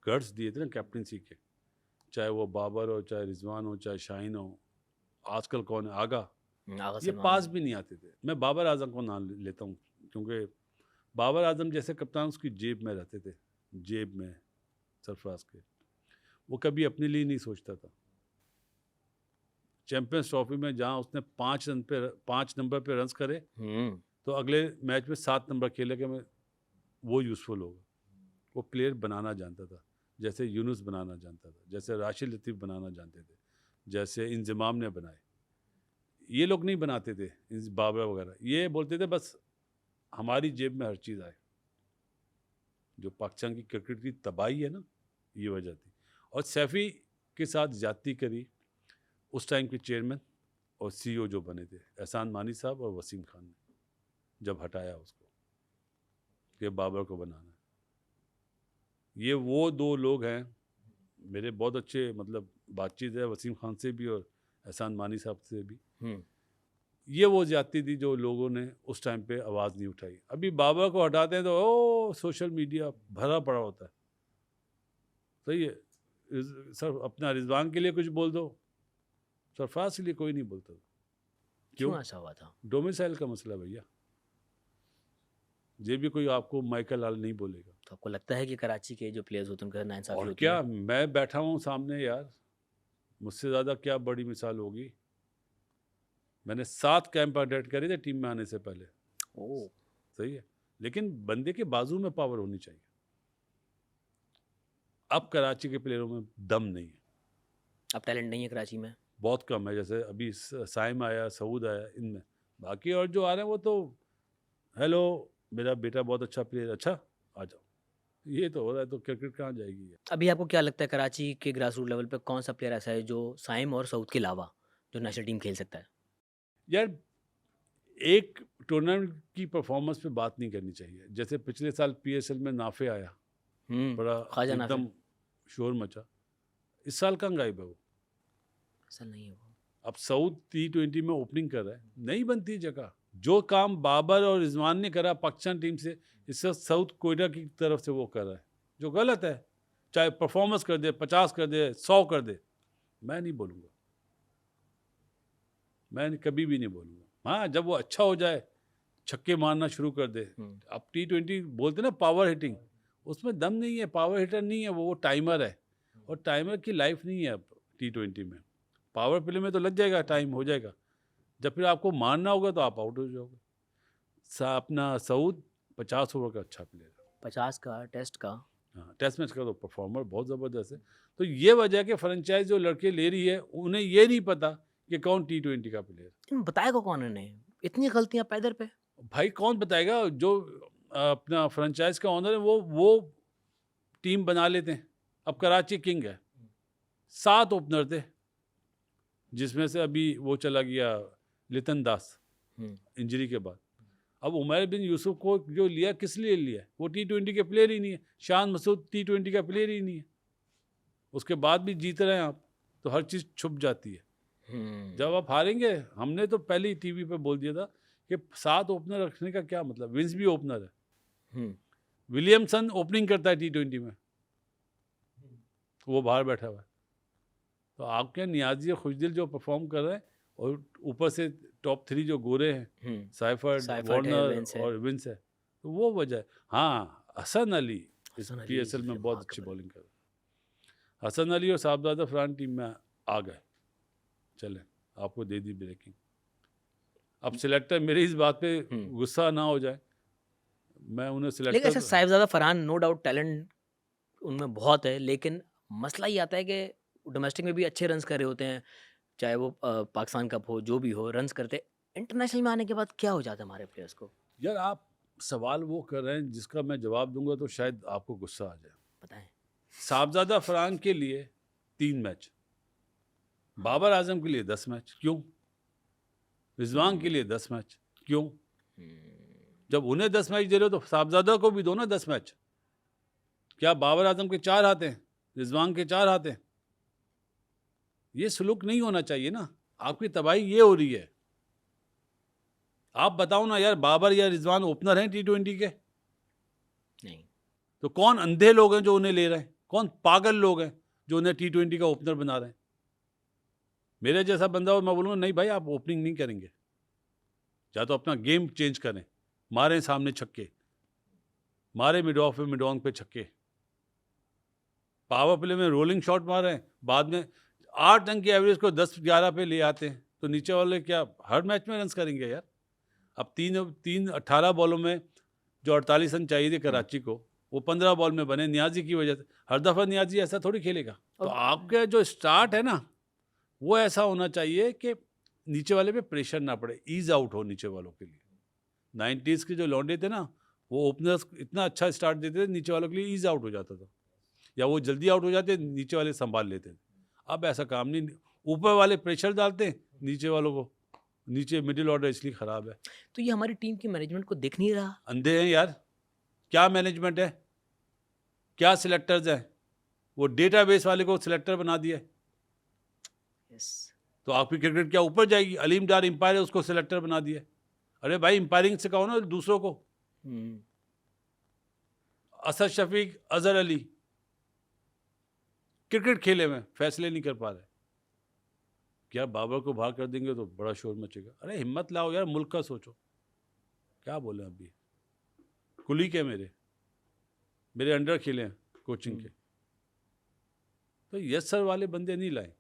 गट्स दिए थे ना कैप्टनसी के, चाहे वो बाबर हो, चाहे रिजवान हो, चाहे शाहीन हो, आजकल कौन है आगा, ये पास भी नहीं आते थे। मैं बाबर आजम को नाम लेता हूँ, क्योंकि बाबर आजम जैसे कप्तान उसकी जेब में रहते थे, जेब में सरफराज के, वो कभी अपने लिए नहीं सोचता था। चैंपियंस ट्रॉफी में जहाँ उसने 5 नंबर पे रन्स करे, तो अगले मैच में 7 नंबर खेलेगा, मैं वो यूज़फुल होगा। वो प्लेयर बनाना जानता था, जैसे यूनुस बनाना जानता था, जैसे राशिद लतीफ़ बनाना जानते थे, जैसे इंजमाम ने बनाए। ये लोग नहीं बनाते थे, बाबर वगैरह, ये बोलते थे बस हमारी जेब में हर चीज़ आए। जो पाकिस्तान की क्रिकेट की तबाही है ना, ये वजह थी। और सैफ़ी के साथ ज्यादती करी उस टाइम के चेयरमैन और सीईओ जो बने थे एहसान मानी साहब और वसीम खान ने, जब हटाया उसको कि बाबर को बनाना है। ये वो दो लोग हैं, मेरे बहुत अच्छे मतलब बातचीत है वसीम खान से भी और एहसान मानी साहब से भी। ये वो ज्यादती थी जो लोगों ने उस टाइम पे आवाज़ नहीं उठाई। अभी बाबर को हटाते हैं तो ओ सोशल मीडिया भरा पड़ा होता है। सही है सर, अपना रिजवान के लिए कुछ बोल दो, सरफराज के लिए कोई नहीं बोलता। क्यों ऐसा हुआ था? डोमिसाइल का मसला भैया, ये भी कोई आपको माइकल लाल नहीं बोलेगा। तो आपको लगता है कि कराची के जो प्लेयर्स होते हैं उनका नाइंसाफी और होती क्या, है? मैं बैठा हूँ सामने यार, मुझसे ज़्यादा क्या बड़ी मिसाल होगी। मैंने 7 कैंप अटेंड करे थे टीम में आने से पहले। ओह, सही है, लेकिन बंदे के बाजू में पावर होनी चाहिए। अब कराची के प्लेयरों में दम नहीं है, अब टैलेंट नहीं है कराची में? बहुत कम है। जैसे अभी साइम आया, सऊद आया, इनमें। बाकी और जो आ रहे हैं वो तो हेलो मेरा बेटा बहुत अच्छा प्लेयर, अच्छा आ जाओ, ये तो हो रहा है। तो क्रिकेट कहाँ जाएगी? अभी आपको क्या लगता है कराची के ग्रास रूट लेवल पे कौन सा प्लेयर ऐसा है जो साइम और सऊद के अलावा जो नेशनल टीम खेल सकता है? यार एक टूर्नामेंट की परफॉर्मेंस पे बात नहीं करनी चाहिए। जैसे पिछले साल पीएसएल में नाफे आया, बड़ा ख्वाजा नाफे। एकदम शोर मचा। इस साल कहाँ गायब है वो? ऐसा नहीं है वो। अब सऊद T20 में ओपनिंग कर रहा है, नहीं बनती जगह। जो काम बाबर और रिजवान ने करा पाकिस्तान टीम से, इससे सऊद कोयटा की तरफ से वो कर रहा है, जो गलत है। चाहे परफॉर्मेंस कर दे, 50 कर दे, 100 कर दे, मैं नहीं बोलूँगा, मैं कभी भी नहीं बोलूँगा। हाँ, जब वो अच्छा हो जाए, छक्के मारना शुरू कर दे। अब T20 बोलते ना पावर हिटिंग, उसमें दम नहीं है, पावर हिटर नहीं है वो टाइमर है। और टाइमर की लाइफ नहीं है अब T20 में। पावर प्ले में तो लग जाएगा, टाइम हो जाएगा, जब फिर आपको मारना होगा तो आप आउट हो जाओगे। अपना सऊद 50 ओवर का अच्छा प्लेयर है, 50 का टेस्ट का। हाँ, टेस्ट मैच का तो परफॉर्मर बहुत ज़बरदस्त है। तो ये वजह है कि फ्रेंचाइज जो लड़के ले रही है उन्हें ये नहीं पता कि कौन T20 का प्लेयर। इन बताएगा कौन इन्हें? इतनी गलतियां पैदर पे। भाई कौन बताएगा? जो अपना फ्रेंचाइज का ऑनर है वो टीम बना लेते हैं। अब कराची किंग है, 7 ओपनर थे, जिसमें से अभी वो चला गया लितन दास इंजरी के बाद। अब उमर बिन यूसुफ को जो लिया, किस लिए लिया? वो T20 के प्लेयर ही नहीं है। शान मसूद T20 का प्लेयर ही नहीं है। उसके बाद भी जीत रहे हैं आप, तो हर चीज़ छुप जाती है। जब आप हारेंगे, हमने तो पहले ही टीवी पे बोल दिया था कि 7 ओपनर रखने का क्या मतलब। विंस भी ओपनर है, विलियमसन ओपनिंग करता है T20 में, वो बाहर बैठा हुआ है। तो आपके नियाजी खुशदिल जो परफॉर्म कर रहे हैं, और ऊपर से टॉप 3 जो गोरे हैं, साइफर्ड, वार्नर और विंस है, तो वो वजह है। हाँ, हसन अली इस PSL में बहुत अच्छी बॉलिंग कर रहे हैं। हसन अली और साहबजादा फरहान टीम में आ गए, चले आपको दे दी ब्रेकिंग। अब सिलेक्टर मेरी इस बात पे गुस्सा ना हो जाए, मैं उन्हें सिलेक्टर। लेकिन ऐसा Sahibzada Farhan no doubt talent उनमें बहुत है, लेकिन मसला ये आता है कि डोमेस्टिक में भी अच्छे रन्स कर रहे होते हैं, चाहे वो पाकिस्तान कप हो, जो भी हो, रन्स करते। इंटरनेशनल में आने के बाद क्या हो जाता है हमारे प्लेयर्स को? यार आप सवाल वो कर रहे हैं जिसका मैं जवाब दूंगा तो शायद आपको गुस्सा आ जाए। बताएं। साहबजादा फरहान के लिए 3 मैच, बाबर आजम के लिए 10 मैच, क्यों? रिजवान के लिए 10 मैच, क्यों? जब उन्हें 10 मैच दे रहे हो तो साहबजादा को भी दो ना 10 मैच। क्या बाबर आजम के 4 हाथ हैं, रिजवान के 4 हाथ हैं? ये सलूक नहीं होना चाहिए ना। आपकी तबाही ये हो रही है। आप बताओ ना यार, बाबर या रिजवान ओपनर हैं T20 के? नहीं। तो कौन अंधे लोग हैं जो उन्हें ले रहे हैं? कौन पागल लोग हैं जो उन्हें T20 का ओपनर बना रहे हैं? मेरे जैसा बंदा हो, मैं बोलूँगा नहीं भाई, आप ओपनिंग नहीं करेंगे, या तो अपना गेम चेंज करें। मारें सामने छक्के, मारे मिड ऑफ में, मिड ऑन पे छक्के, पावर प्ले में रोलिंग शॉट मारें, बाद में 8 रन की एवरेज को 10-11 पे ले आते हैं, तो नीचे वाले क्या हर मैच में रन करेंगे यार? अब 18 बॉलों में जो 48 रन चाहिए थे कराची को, वो 15 बॉल में बने नियाजी की वजह से। हर दफ़ा नियाजी ऐसा थोड़ी खेलेगा। तो आपका जो स्टार्ट है ना, वो ऐसा होना चाहिए कि नीचे वाले पे प्रेशर ना पड़े, ईज आउट हो नीचे वालों के लिए। 90s के जो लौंडे थे ना, वो ओपनर्स इतना अच्छा स्टार्ट देते थे, नीचे वालों के लिए ईज आउट हो जाता था, या वो जल्दी आउट हो जाते, नीचे वाले संभाल लेते थे। अब ऐसा काम नहीं, ऊपर वाले प्रेशर डालते हैं नीचे वालों को, नीचे मिडिल ऑर्डर इसलिए ख़राब है। तो ये हमारी टीम की मैनेजमेंट को दिख नहीं रहा। अंधे हैं यार, क्या मैनेजमेंट है, क्या सिलेक्टर्स हैं, वो डेटाबेस वाले को सिलेक्टर बना दिया है। तो आपकी क्रिकेट क्या ऊपर जाएगी? अलीम डार एम्पायर है, उसको सिलेक्टर बना दिया है। अरे भाई एम्पायरिंग सिखाओ ना दूसरों को। असद शफीक, अजहर अली क्रिकेट खेले में फैसले नहीं कर पा रहे। क्या बाबर को बाहर कर देंगे तो बड़ा शोर मचेगा? अरे हिम्मत लाओ यार, मुल्क का सोचो। क्या बोले अभी, कुली के मेरे अंडर खेले हैं कोचिंग के, तो यस सर वाले बंदे नहीं लाए।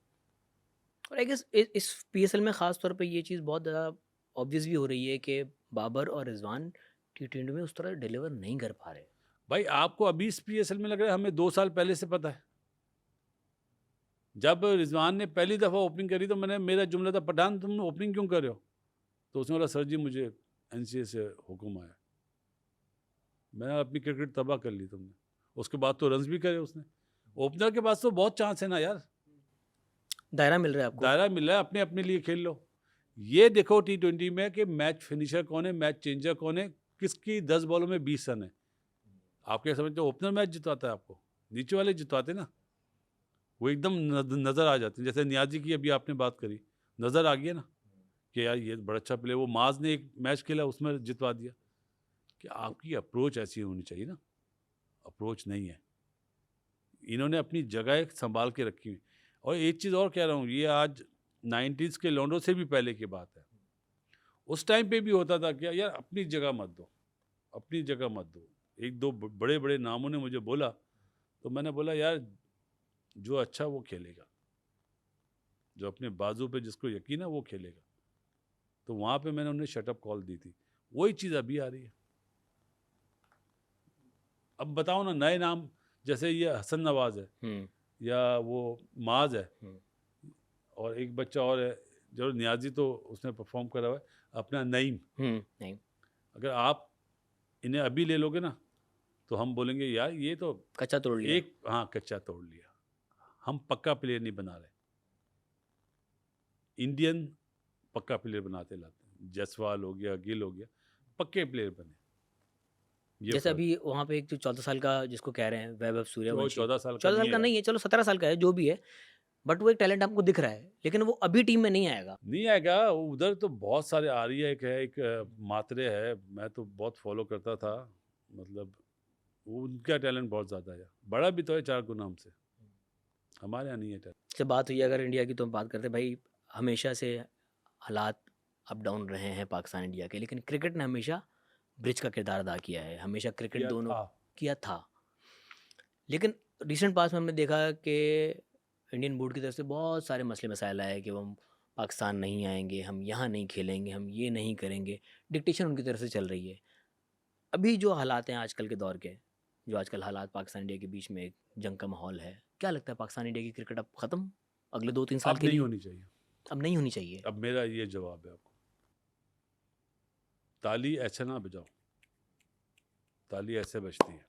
और आई गेस इस पीएसएल में ख़ास तौर पे ये चीज़ बहुत ज़्यादा ऑब्वियस भी हो रही है कि बाबर और रिजवान टी20 में उस तरह डिलीवर नहीं कर पा रहे। भाई आपको अभी इस पीएसएल में लग रहा है, हमें 2 साल पहले से पता है। जब रिजवान ने पहली दफ़ा ओपनिंग करी तो मेरा जुमला था, पठान तुम ओपनिंग क्यों कर रहे हो? तो उसने बोला सर जी मुझे एनसीए से हुक्म आया। मैंने अपनी क्रिकेट तबाह कर ली तुमने। उसके बाद तो रन्स भी करे उसने। ओपनर के पास तो बहुत चांस है ना यार, दायरा मिल रहा है आपको। दायरा मिल रहा है, अपने अपने लिए खेल लो। ये देखो टी20 में कि मैच फिनिशर कौन है, मैच चेंजर कौन है, किसकी 10 बॉलों में 20 रन है। आप क्या समझते हो ओपनर मैच जितवाता है आपको? नीचे वाले जितवाते ना, वो एकदम नज़र आ जाते हैं। जैसे नियाजी की अभी आपने बात करी, नज़र आ गया ना कि यार ये बड़ा अच्छा प्लेयर। वो माज ने एक मैच खेला उसमें जितवा दिया। कि आपकी अप्रोच ऐसी होनी चाहिए ना, अप्रोच नहीं है। इन्होंने अपनी जगह संभाल के रखी हुई। और एक चीज़ और कह रहा हूँ, ये आज 90s के लॉन्डो से भी पहले की बात है। उस टाइम पे भी होता था कि यार अपनी जगह मत दो, अपनी जगह मत दो। एक दो बड़े बड़े नामों ने मुझे बोला, तो मैंने बोला यार जो अच्छा वो खेलेगा, जो अपने बाजू पे जिसको यकीन है वो खेलेगा। तो वहाँ पे मैंने उन्हें शटअप कॉल दी थी। वही चीज़ अभी आ रही है। अब बताओ ना, नए नाम जैसे ये हसन नवाज है या वो माज है, और एक बच्चा और है जो नियाजी, तो उसने परफॉर्म करा हुआ है अपना नईम। अगर आप इन्हें अभी ले लोगे ना तो हम बोलेंगे यार ये तो कच्चा तोड़ लिया। हाँ कच्चा तोड़ लिया। हम पक्का प्लेयर नहीं बना रहे, इंडियन पक्का प्लेयर बनाते लाते हैं। जसवाल हो गया, गिल हो गया, पक्के प्लेयर बने। जैसे अभी वहाँ पे एक जो 14 साल का जिसको कह रहे हैं वैभव सूर्यवंशी, 14 साल 14 साल का नहीं है, चलो 17 साल का है, जो भी है, बट वो एक टैलेंट आपको दिख रहा है, लेकिन वो अभी टीम में नहीं आएगा। उधर तो बहुत सारे आर्या एक है, एक मात्रे है, मैं तो बहुत फॉलो करता था। मतलब उनका टैलेंट बहुत ज़्यादा है, बड़ा भी तो है 4 गुना हमसे, हमारे यहाँ नहीं है टैलेंट। जब बात हुई अगर इंडिया की, तो हम बात करते भाई, हमेशा से हालात अप डाउन रहे हैं पाकिस्तान इंडिया के, लेकिन क्रिकेट ने हमेशा ब्रिज का किरदार अदा किया है। हमेशा क्रिकेट दोनों किया था। लेकिन रिसेंट पास में हमने देखा कि इंडियन बोर्ड की तरफ से बहुत सारे मसले मसाइल आए कि हम पाकिस्तान नहीं आएंगे, हम यहाँ नहीं खेलेंगे, हम ये नहीं करेंगे। डिक्टेशन उनकी तरफ से चल रही है। अभी जो हालात हैं आजकल के दौर के, जो आजकल हालात पाकिस्तान इंडिया के बीच में एक जंग का माहौल है, क्या लगता है पाकिस्तान इंडिया की क्रिकेट अब ख़त्म अगले 2-3 साल के लिए? नहीं होनी चाहिए, अब नहीं होनी चाहिए। अब मेरा ये जवाब है आपको। ताली ऐसे ना बजाओ, ताली ऐसे बजती है,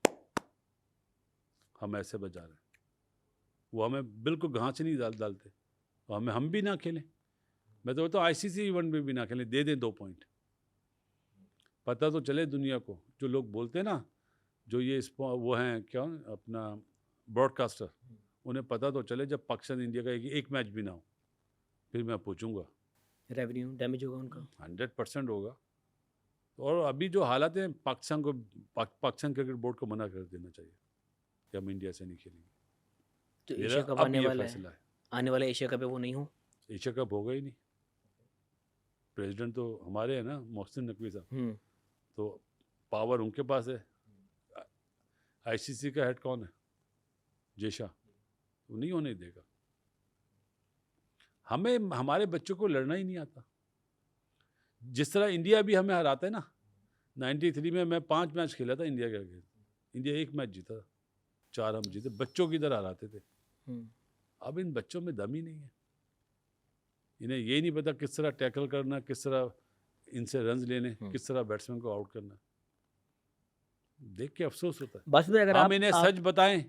हम ऐसे बजा रहे हैं। वो हमें बिल्कुल घास से नहीं डालते, और हम भी ना खेलें। मैं तो बोलता हूँ आईसीसी इवेंट में भी ना खेलें, दे दें 2 पॉइंट, पता तो चले दुनिया को। जो लोग बोलते हैं ना, जो ये वो हैं क्या अपना ब्रॉडकास्टर, उन्हें पता तो चले जब पाकिस्तान इंडिया का एक मैच भी ना हो, फिर मैं पूछूंगा। रेवेन्यू डैमेज होगा उनका 100% होगा। और अभी जो हालात हैं, पाकिस्तान क्रिकेट बोर्ड को मना कर देना चाहिए कि हम इंडिया से नहीं खेलेंगे। तो एशिया कप आने वाला है, आने वाला एशिया कप है, वो नहीं हो, एशिया कप होगा ही नहीं। प्रेसिडेंट तो हमारे हैं ना, मोहसिन नकवी साहब, तो पावर उनके पास है। आईसीसी का हेड कौन है? जेशा, वो नहीं होने देगा। हमें हमारे बच्चों को लड़ना ही नहीं आता। जिस तरह इंडिया भी हमें हराता है ना, 93 में मैं 5 मैच खेला था इंडिया के अगेंस्ट, इंडिया 1 मैच जीता था, 4 हम जीते, बच्चों की तरह हराते थे। अब इन बच्चों में दम ही नहीं है। इन्हें ये नहीं पता किस तरह टैकल करना, किस तरह इनसे रन्स लेने, किस तरह बैट्समैन को आउट करना। देख के अफसोस होता है। बस अगर हम इन्हें सच बताएं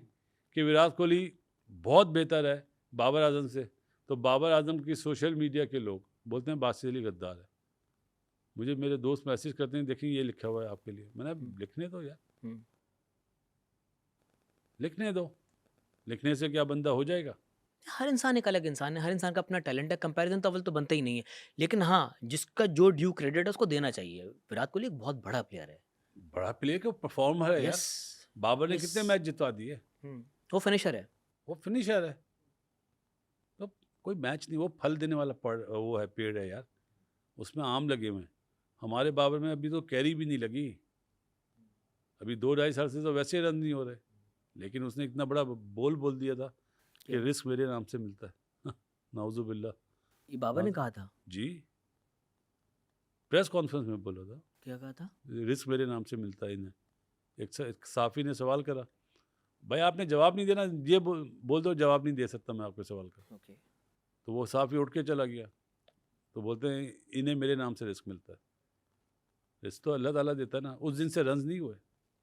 कि विराट कोहली बहुत बेहतर है, बाबर आजम से, तो बाबर आजम की सोशल मीडिया के लोग बोलते हैं बासित अली गद्दार है। मुझे मेरे दोस्त मैसेज करते हैं, देखिए ये लिखा हुआ है आपके लिए। मैंने लिखने दो यार, लिखने दो, लिखने से क्या बंदा हो जाएगा? हर इंसान एक अलग इंसान है, हर इंसान का अपना टैलेंट है, कंपैरिजन तो अव्वल तो बनता ही नहीं है। लेकिन हाँ, जिसका जो ड्यू क्रेडिट है उसको देना चाहिए। विराट कोहली एक बहुत बड़ा प्लेयर है। बड़ा प्लेयर का परफॉर्मर है यार। यस, बाबर ने यस। कितने मैच जितवा दिए, वो फिनिशर है। वो फिनिशर है। तो कोई मैच नहीं, वो फल देने वाला वो है, पेड़ है यार, उसमें आम लगे हुए हैं। हमारे बाबर में अभी तो कैरी भी नहीं लगी, अभी 2-2.5 साल से तो वैसे रन नहीं हो रहे, लेकिन उसने इतना बड़ा बोल दिया था कि रिस्क मेरे नाम से मिलता है। नाउजुबिल्ला। ये बाबर ने कहा था? जी, प्रेस कॉन्फ्रेंस में बोला था, क्या कहा था? रिस्क मेरे नाम से मिलता है इन्हें। एक साफ़ी ने सवाल करा, भाई आपने जवाब नहीं देना, ये बोल दो जवाब नहीं दे सकता मैं आपके सवाल का। ओके। तो वो साफ़ी उठ के चला गया, तो बोलते हैं इन्हें मेरे नाम से रिस्क मिलता है। रिस्क तो अल्लाह ताला देता है ना। उस दिन से रन्स नहीं हुए,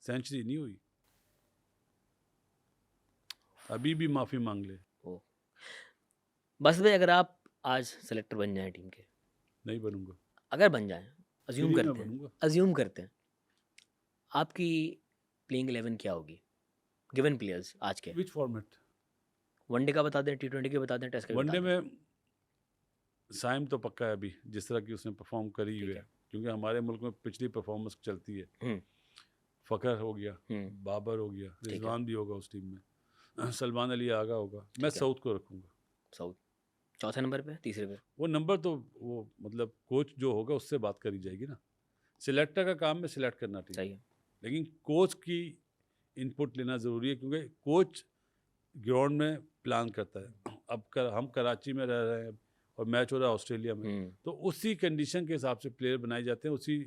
सेंचुरी नहीं हुई, अभी भी माफ़ी मांग ले। बस भाई, अगर आप आज सेलेक्टर बन जाएं टीम के, नहीं बनूंगा, अगर बन जाएं, अज्यूम फिर ही मैं करते हैं, बनूंगा। अज्यूम करते हैं, आपकी प्लेइंग 11 क्या होगी? गिवन प्लेयर्स आज के, विच फॉर्मेट? वनडे का बता दें, T20 के बता दें, टेस्ट का भी बता वनडे दें। में साइम तो पक्का है अभी, जिस तरह की उसने परफॉर्म करी हुई ठीक है, है। क्योंकि हमारे मुल्क में पिछली परफॉर्मेंस चलती है। हम्म, फ़खर हो गया, हम्म, बाबर हो गया, है। रिजवान भी होगा उस टीम में, सलमान अली आगा होगा, मैं ठीक है। सऊद को रखूंगा। साउथ चौथे नंबर पे, तीसरे पे? वो नंबर तो वो मतलब कोच जो होगा उससे बात करी जाएगी ना। सिलेक्टर का काम है सिलेक्ट करना टीम, सही है। लेकिन कोच की इनपुट लेना ज़रूरी है, क्योंकि कोच ग्राउंड में प्लान करता है। अब हम कराची में रह रहे हैं और मैच हो रहा है ऑस्ट्रेलिया में, तो उसी कंडीशन के हिसाब से प्लेयर बनाए जाते हैं, उसी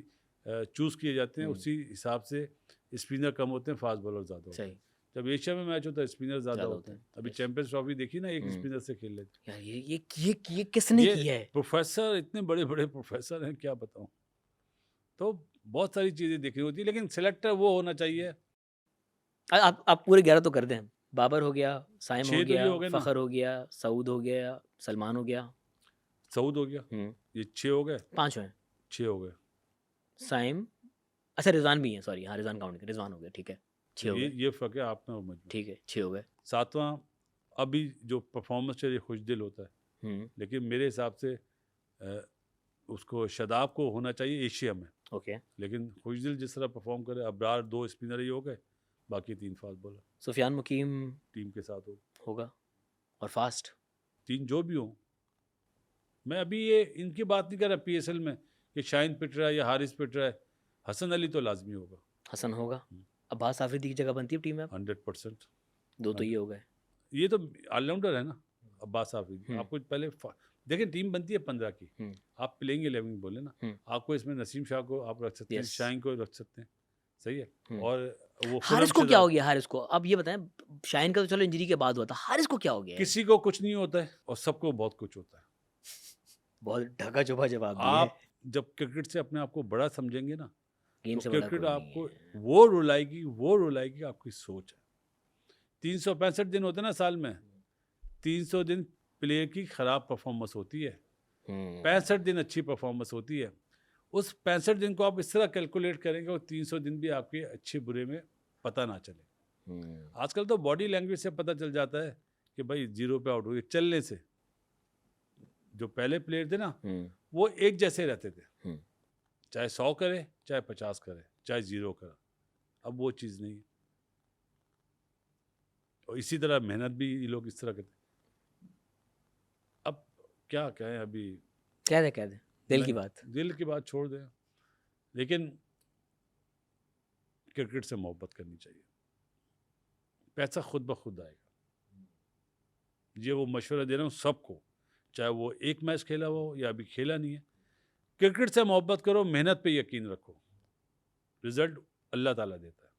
चूज़ किए जाते हैं, उसी हिसाब से स्पिनर कम होते हैं, फास्ट बॉलर ज़्यादा होते हैं। सही। जब एशिया में मैच होता है स्पिनर ज़्यादा होते हैं। अभी yes। चैंपियंस ट्रॉफी देखी ना, एक स्पिनर से खेल लेते। यार ये किसने किया है? प्रोफेसर, इतने बड़े बड़े प्रोफेसर हैं, क्या बताऊं। तो बहुत सारी चीज़ें देखनी होती है, लेकिन सिलेक्टर वो होना चाहिए। आप पूरे 11 तो कर दें। बाबर हो गया, साइम हो 6 तो ये गया, हो गए ना, फ़खर हो गया, सऊद हो गया, सलमान हो गया। सऊद हो गया, ये 6 हो गए, 5 हैं। 6 हो गए। साइम, अच्छा रिजवान भी है, सॉरी, हाँ रिजवान काउंट कर, रिजवान हो गया, ठीक है, 6 हो गए। ये फ़र्क है आप में और मुझ में। ठीक है, 6 हो गए। 7वां अभी जो परफॉर्मेंस है ये खुशदिल होता है, लेकिन मेरे हिसाब से उसको शादाब को होना चाहिए एशिया में। ओके। लेकिन खुशदिल जिस तरह परफॉर्म करे, अब्रार 2 स्पिनर ही हो गए, बाकी 3 फास्ट बॉलर सुफियान मुकीम टीम के साथ हो, होगा, और फास्ट 3 जो भी हो। मैं अभी ये इनकी बात नहीं कर रहा PSL में कि शाहीन पिट रहा है या हारिस पिट रहा है, हसन अली तो लाजमी होगा, हसन होगा। अब्बास आफरीदी की जगह बनती है टीम में अब? 100%। 2 तो ये हो गए। ये तो ऑलराउंडर है ना अब्बास आफरीदी। आपको पहले देखिए टीम बनती है 15 की, आप प्लेइंग 11 बोले ना, आपको इसमें नसीम शाह को आप रख सकते हैं, शाहीन को रख सकते हैं, सही है। और वो हारिस को क्या हो गया? हारिस को अब ये बताएं, शाहीन का तो चलो इंजरी के बाद हुआ था, हारिस को क्या हो गया है? किसी को कुछ नहीं होता है और सबको बहुत कुछ होता है। बहुत ढका छुपा जवाब दिया है। आप जब क्रिकेट से अपने आप को बड़ा समझेंगे ना, गेम तो से बड़ा क्रिकेट कोई नहीं आपको है। वो रुलाएगी आपकी सोच है। 365 दिन होते हैं ना साल में, 300 दिन प्लेयर की खराब परफॉर्मेंस होती है, 65 दिन अच्छी परफॉर्मेंस होती है। उस 65 दिन को आप इस तरह कैलकुलेट करेंगे और 300 दिन भी आपके अच्छे बुरे में पता ना चले। आजकल तो बॉडी लैंग्वेज से पता चल जाता है कि भाई 0 पे आउट हो गए, चलने से। जो पहले प्लेयर थे ना, वो एक जैसे रहते थे, चाहे 100 करे, चाहे 50 करे, चाहे 0 करे। अब वो चीज़ नहीं है, और इसी तरह मेहनत भी ये लोग इस तरह करते। अब क्या कहें, अभी कह दे दिल की बात छोड़ दें, लेकिन क्रिकेट से मोहब्बत करनी चाहिए। पैसा खुद ब खुद आएगा। ये वो मशवरा दे रहा हूँ सबको, चाहे वो एक मैच खेला हो या अभी खेला नहीं है, क्रिकेट से मोहब्बत करो, मेहनत पे यकीन रखो, रिजल्ट अल्लाह ताला देता है।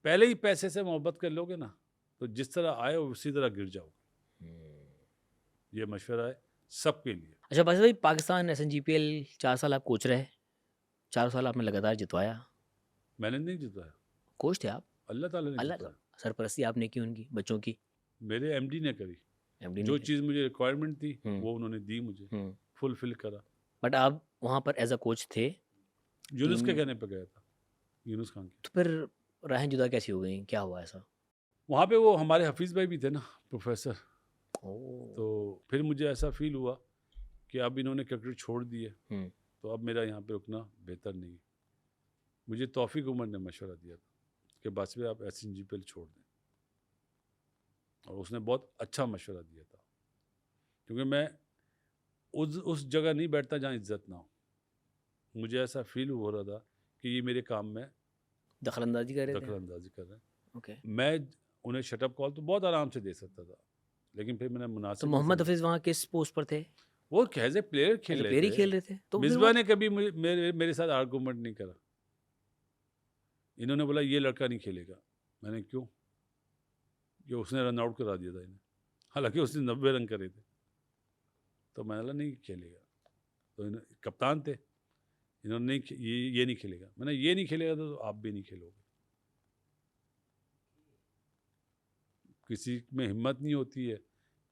पहले ही पैसे से मोहब्बत कर लोगे ना, तो जिस तरह आए उसी तरह गिर जाओगे। ये मशवरा है सबके लिए। अच्छा बस भाई, पाकिस्तान SNGPL 4 साल आप कोच रहे, 4 साल आपने लगातार जितवाया। मैंने नहीं जिताया, कोच थे आप, अल्लाह ताला ने अल्लाह जिताया। सरपरस्ती आपने की उनकी, बच्चों की। मेरे MD ने करी। एमडी जो ने चीज़ मुझे रिक्वायरमेंट थी हम्म। वो उन्होंने दी मुझे, फुलफिल करा। बट आप वहाँ पर एज अ कोच थे, यूनुस के टीम कहने पे गया था, यूनुस खान के। तो फिर राहें जुदा कैसी हो गई, क्या हुआ ऐसा? वहाँ पे वो हमारे हफीज़ भाई भी थे ना, प्रोफेसर। ओह तो फिर मुझे ऐसा फील हुआ कि अब इन्होंने क्रिकेट छोड़ दी है, हम्म, तो अब मेरा यहाँ पे रुकना बेहतर नहीं है। मुझे तौफीक उमर ने मशवरा दिया था कि बासवे आप SNGPL छोड़ दें, और उसने बहुत अच्छा मशवरा दिया था, क्योंकि मैं उस जगह नहीं बैठता जहाँ इज्जत ना हो। मुझे ऐसा फील हो रहा था कि ये मेरे काम में दखलंदाजी कर रहे थे? दखल अंदाजी कर रहे हैं। ओके। मैं उन्हें शटअप कॉल तो बहुत आराम से दे सकता था, लेकिन फिर मैंने तो मुनासिब नहीं मोहम्मद समझा। हफीज़ वहाँ किस पोस्ट पर थे? वो कैसे प्लेयर खेल अच्छा, रहे प्लेयर ही थे। खेल रहे थे तो फिर मिसबा ने कभी मेरे साथ आर्गूमेंट नहीं करा। इन्होंने बोला ये लड़का नहीं खेलेगा। मैंने क्यों? कि उसने रन आउट करा दिया था इन्हें, हालांकि उसने 90 रन करे थे। तो मैंने बोला नहीं खेलेगा। तो कप्तान थे, इन्होंने नहीं ये नहीं खेलेगा। मैंने ये नहीं खेलेगा तो आप भी नहीं खेलोगे। किसी में हिम्मत नहीं होती है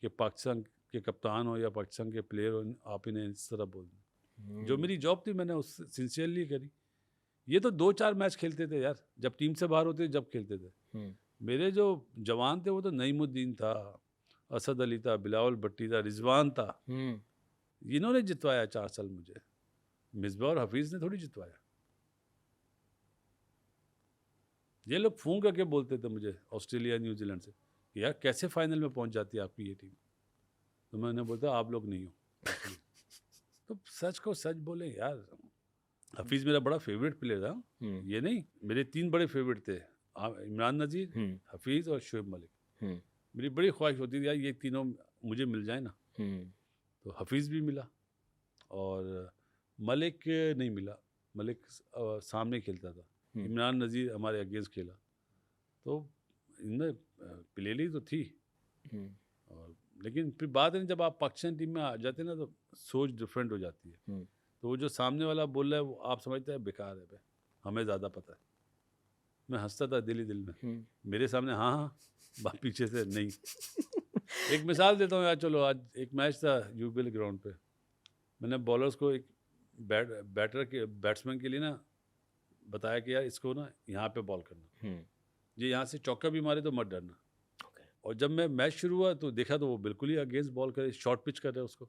कि पाकिस्तान के कप्तान हो या पाकिस्तान के प्लेयर हो, आप इन्हें इस तरह बोल दें। जो मेरी जॉब थी मैंने उससे सिंसियरली करी। ये तो 2-4 मैच खेलते थे यार, जब टीम से बाहर होते जब खेलते थे। मेरे जो जवान थे वो तो नईमुद्दीन था, असद अली था, बिलावल भट्टी था, रिजवान था। इन्होंने जितवाया 4 साल मुझे। मिसबा और हफीज़ ने थोड़ी जितवाया। ये लोग फ़ोन करके बोलते थे मुझे ऑस्ट्रेलिया न्यूजीलैंड से कि यार कैसे फाइनल में पहुंच जाती है आपकी ये टीम। तो मैंने बोलता आप लोग नहीं हो इसलिए। तो सच को सच बोले यार। हफीज़ मेरा बड़ा फेवरेट प्लेयर था, ये नहीं, मेरे 3 बड़े फेवरेट थे, इमरान नज़ीर, हफीज़ और शोएब मलिक। मेरी बड़ी ख्वाहिश होती थी यार ये तीनों मुझे मिल जाए ना। तो हफीज़ भी मिला और मलिक नहीं मिला। मलिक सामने खेलता था, इमरान नज़ीर हमारे अगेंस्ट खेला। तो इनमें प्लेयरी तो थी, और लेकिन फिर बाद में जब आप पाकिस्तान टीम में आ जाते हैं ना तो सोच डिफरेंट हो जाती है। तो वो जो सामने वाला बोल रहा है वो आप समझते हैं बेकार है, हमें ज़्यादा पता है। मैं हंसता था दिल ही दिल में, मेरे सामने हाँ हाँ पीछे से नहीं। एक मिसाल देता हूँ यार, चलो आज एक मैच था यूबीएल ग्राउंड पे। मैंने बॉलर्स को एक बैट्समैन के लिए ना बताया कि यार इसको ना यहाँ पे बॉल करना, ये यहाँ से चौका भी मारे तो मत डरना। और जब मैं मैच शुरू हुआ तो देखा तो वो बिल्कुल ही अगेंस्ट बॉल करे, शॉर्ट पिच कर रहे हैं उसको।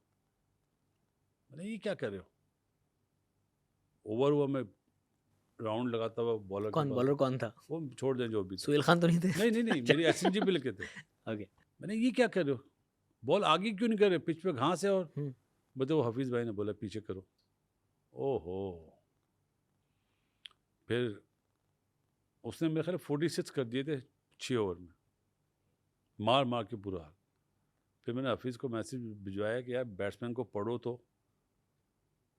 मैंने ये क्या कर रहे हो? ओवर हुआ, मैं राउंड लगाता हुआ बॉलर कौन बॉलर कौन था? वो छोड़ दें जो भी था। सुहेल खान तो नहीं थे? नहीं नहीं नहीं, मेरी SNGPL के थे। ओके। मैंने ये क्या कर रहे हो, बॉल आगे क्यों नहीं कर रहे, पिच पे घास है। और बताओ हफीज़ भाई ने बोला पीछे करो। ओहो, फिर उसने मेरे ख्याल 46 कर दिए थे 6 ओवर में, मार मार के पूरा हाल। फिर मैंने हफीज़ को मैसेज भिजवाया कि यार बैट्समैन को पढ़ो, तो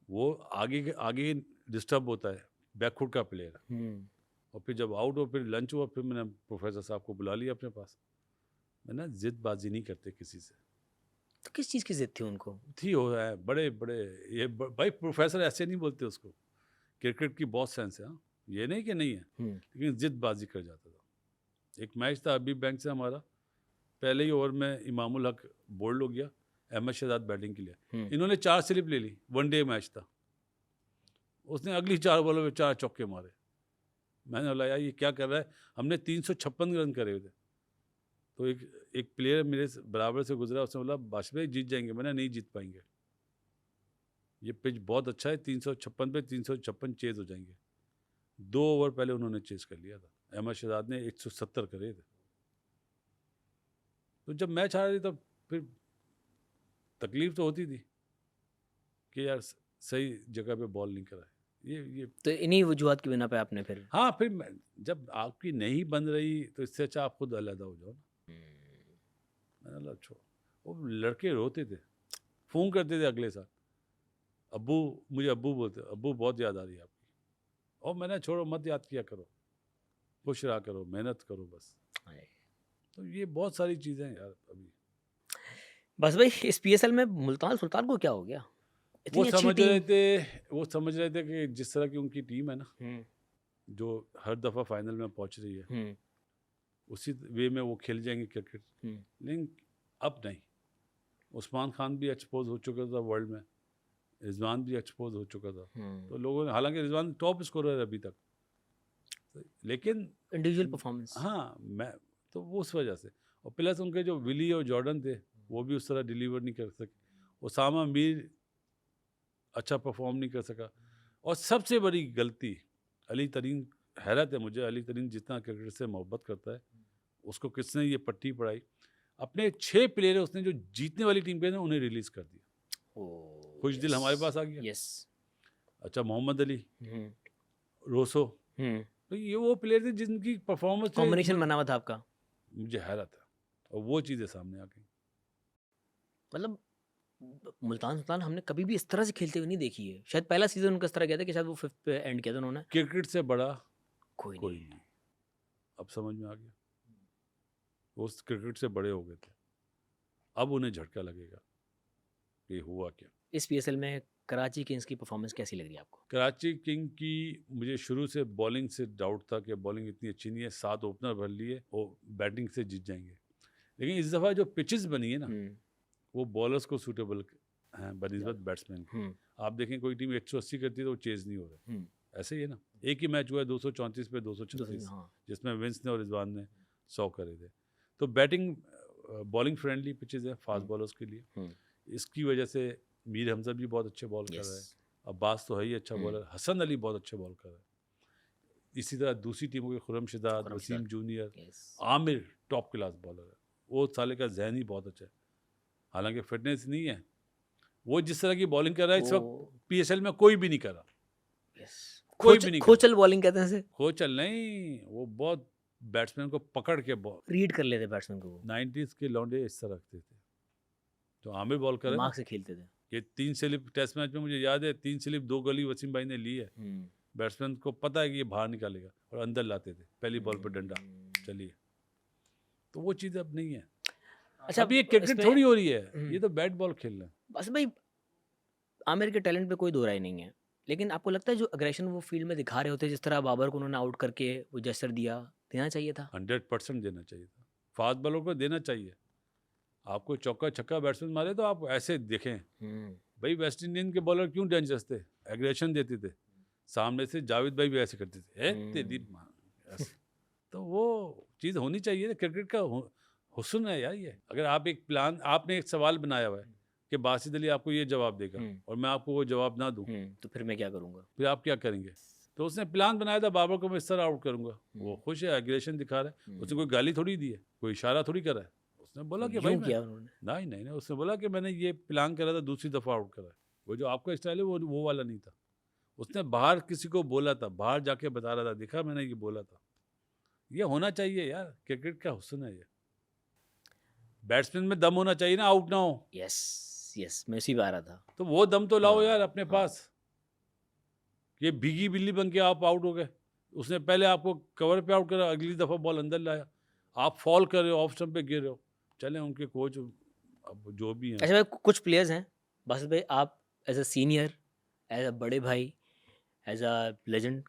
वो आगे डिस्टर्ब होता है, बैकफुट का प्लेयर है। और फिर जब आउट हो, फिर लंच हुआ, फिर मैंने प्रोफेसर साहब को बुला लिया अपने पास। मैंने जिदबाजी नहीं करते किसी से। तो किस चीज़ की जिद थी उनको? थी हो है बड़े बड़े ये भाई प्रोफेसर ऐसे नहीं बोलते उसको, क्रिकेट की बहुत सेंस है। हाँ, ये नहीं कि नहीं है, लेकिन जिदबाजी कर जाता था। एक मैच था अभी बैंक से हमारा, पहले ही ओवर में इमामुल हक बोल्ड हो गया, अहमद शहजाद बैटिंग के लिए। इन्होंने 4 स्लिप ले ली, 1 डे मैच था। उसने अगली 4 बॉलों में 4 चौके मारे। मैंने बोला यार ये क्या कर रहा है, हमने 356 रन करे हुए थे। तो एक प्लेयर मेरे बराबर से गुजरा, उसने बोला बाजपेयी जीत जाएंगे। मैंने नहीं जीत पाएंगे, ये पिच बहुत अच्छा है, 356 पे 356 चेज हो जाएंगे। 2 ओवर पहले उन्होंने चेज कर लिया था, अहमद शहजाद ने 170 करे थे। तो जब मैच आ रही तो फिर तकलीफ तो होती थी कि यार सही जगह पे बॉल नहीं कराए। ये तो इन्हीं वजूहत की बिना पे आपने फिर? हाँ, फिर जब आपकी नहीं बन रही तो इससे अच्छा आप खुद अलहदा हो जाओ ना। मैंने बोला छोड़। वो लड़के रोते थे, फ़ोन करते थे अगले साल, अब्बू, मुझे अब्बू बोलते, अब्बू बहुत याद आ रही है आपकी। और मैंने छोड़ो मत याद किया करो, खुश रहा करो, मेहनत करो बस। तो ये बहुत सारी चीज़ें हैं यार। अभी बस भाई इस PSL में मुल्तान सुल्तान को क्या हो गया? वो इतनी अच्छी समझ टीम। रहे थे वो समझ रहे थे कि जिस तरह की उनकी टीम है ना, जो हर दफ़ा फाइनल में पहुंच रही है, उसी वे में वो खेल जाएंगे क्रिकेट। लेकिन अब नहीं, उस्मान खान भी एक्सपोज हो चुका था वर्ल्ड में, रिजवान भी एक्सपोज हो चुका था। तो लोगों ने, हालांकि रिजवान टॉप स्कोरर है अभी तक, लेकिन इंडिविजुअल परफॉर्मेंस। हाँ, मैं तो वो उस वजह से, और प्लस उनके जो विली और जॉर्डन थे वो भी उस तरह डिलीवर नहीं कर सके। ओसामा मीर अच्छा परफॉर्म नहीं कर सका। और सबसे बड़ी गलती अली तरीन, हैरत है मुझे, अली तरीन जितना क्रिकेट से मोहब्बत करता है, उसको किसने ये पट्टी पढ़ाई, अपने 6 प्लेयर उसने जो जीतने वाली टीम के थे उन्हें रिलीज कर दिया। खुश दिल हमारे पास आ गया। यस। अच्छा, मोहम्मद अली, रोसो, तो ये वो प्लेयर थे जिनकी परफॉर्मेंस कॉम्बिनेशन बना हुआ था आपका। मुझे हैरत है, और वो चीज़ें सामने आ गई। मतलब मुल्तान सुल्तान हमने कभी भी इस तरह से खेलते हुए नहीं देखी है। शायद पहला सीजन उनका इस तरह गया था कि शायद वो 5th पे एंड किया था उन्होंने। क्रिकेट से बड़ा कोई कोई नहीं। नहीं, अब समझ में आ गया, वो क्रिकेट से बड़े हो गए थे, अब उन्हें झटका लगेगा ये हुआ क्या। इस पीएसएल में कराची किंग्स की परफॉर्मेंस कैसी लग रही है आपको? कराची किंग की मुझे शुरू से बॉलिंग से डाउट था कि बॉलिंग इतनी अच्छी नहीं है, 7 ओपनर भर लिए, वो बैटिंग से जीत जाएंगे, लेकिन इस दफ़ा जो पिचेस बनी है ना, वो बॉलर्स को सूटेबल हैं बनिस्बत बैट्समैन की। आप देखें कोई टीम 180 करती है तो वो चेज नहीं हो रहा, ऐसे ही है ना। एक ही मैच हुआ है 234 पे 236, जिसमें विंस ने और रिजवान ने 100 करे थे। तो बैटिंग बॉलिंग फ्रेंडली पिचेस है फास्ट बॉलर्स के लिए, इसकी वजह से मीर हमजा भी बहुत अच्छे बॉल कर रहा है, अब्बास तो है ही अच्छा बॉलर, हसन अली बहुत अच्छे बॉल कर रहा है। इसी तरह दूसरी टीमों के खुरम शिदात, Wasim junior, Aamir top class bowler है, वो साले का जहन ही बहुत अच्छा है, हालांकि फिटनेस नहीं है। वो जिस तरह की बॉलिंग कर रहा है इस वक्त पीएसएल में कोई भी नहीं कर रहा, कोई भी नहीं। खोचल बॉलिंग कहते हैं, खोचल नहीं, वो बहुत बैट्समैन को पकड़ के बॉल रीड कर लेते बैट्समैन को। 90s के लौंडे इस तरह रखते थे, तो आमिर बॉल करे दिमाग से खेलते थे। ये 3 स्लिप टेस्ट मैच में मुझे याद है, 3 स्लिप 2 गली वसीम भाई ने ली है, बैट्समैन को पता है कि ये बाहर निकालेगा और अंदर लाते थे पहली बॉल पर डंडा, चलिए। तो वो चीज़ अब नहीं है। अच्छा, अब ये क्रिकेट थोड़ी हो रही है, ये तो बैट बॉल खेल रहे हैं। बस भाई आमिर के टैलेंट पे कोई दो राय नहीं है, लेकिन आपको लगता है जो अग्रेशन वो फील्ड में दिखा रहे होते हैं, जिस तरह बाबर को उन्होंने आउट करके वो जेस्चर दिया, देना चाहिए था? 100% देना चाहिए था, फास्ट बॉलर को देना चाहिए। आपको चौका छक्का बैट्समैन मारे तो आप ऐसे देखें, भाई वेस्ट इंडियन के बॉलर क्यों डेंजरस थे, एग्रेशन देते थे, सामने से जावेद भाई भी ऐसे करते थे, तेरी ऐसे। तो वो चीज़ होनी चाहिए, क्रिकेट का हुस्न है यार ये। अगर आप एक प्लान, आपने एक सवाल बनाया हुआ है कि बासित अली आपको ये जवाब देगा और मैं आपको वो जवाब ना दूं, तो फिर मैं क्या करूंगा, फिर आप क्या करेंगे? तो उसने प्लान बनाया था बाबर को मैं इस तरह आउट करूंगा, वो खुश है, एग्रेशन दिखा रहा है, उसने कोई गाली थोड़ी दी है, कोई इशारा थोड़ी करा है, उसने बोला कि भाई नहीं, उसने बोला कि मैंने ये प्लान करा था, दूसरी दफ़ा आउट करा है। वो जो आपका स्टाइल है वो वाला नहीं था, उसने बाहर किसी को बोला था, बाहर जाके बता रहा था, देखा मैंने ये बोला था। ये होना चाहिए यार, क्रिकेट का हुस्न है ये। बैट्समैन में दम होना चाहिए ना, आउट ना हो। यस मैं इसी बात आ रहा था। तो वो दम तो लाओ यार अपने पास। ये भीगी बिल्ली बन के आप आउट हो गए, उसने पहले आपको कवर पे आउट करा, अगली दफ़ा बॉल अंदर लाया, आप फॉल कर रहे हो, ऑफ स्टंप पे गिर रहे हो। चले उनके कोच अब जो भी हैं। अच्छा भाई, कुछ प्लेयर्स हैं बासित भाई, आप as a senior, as a बड़े भाई, एज अ लेजेंड,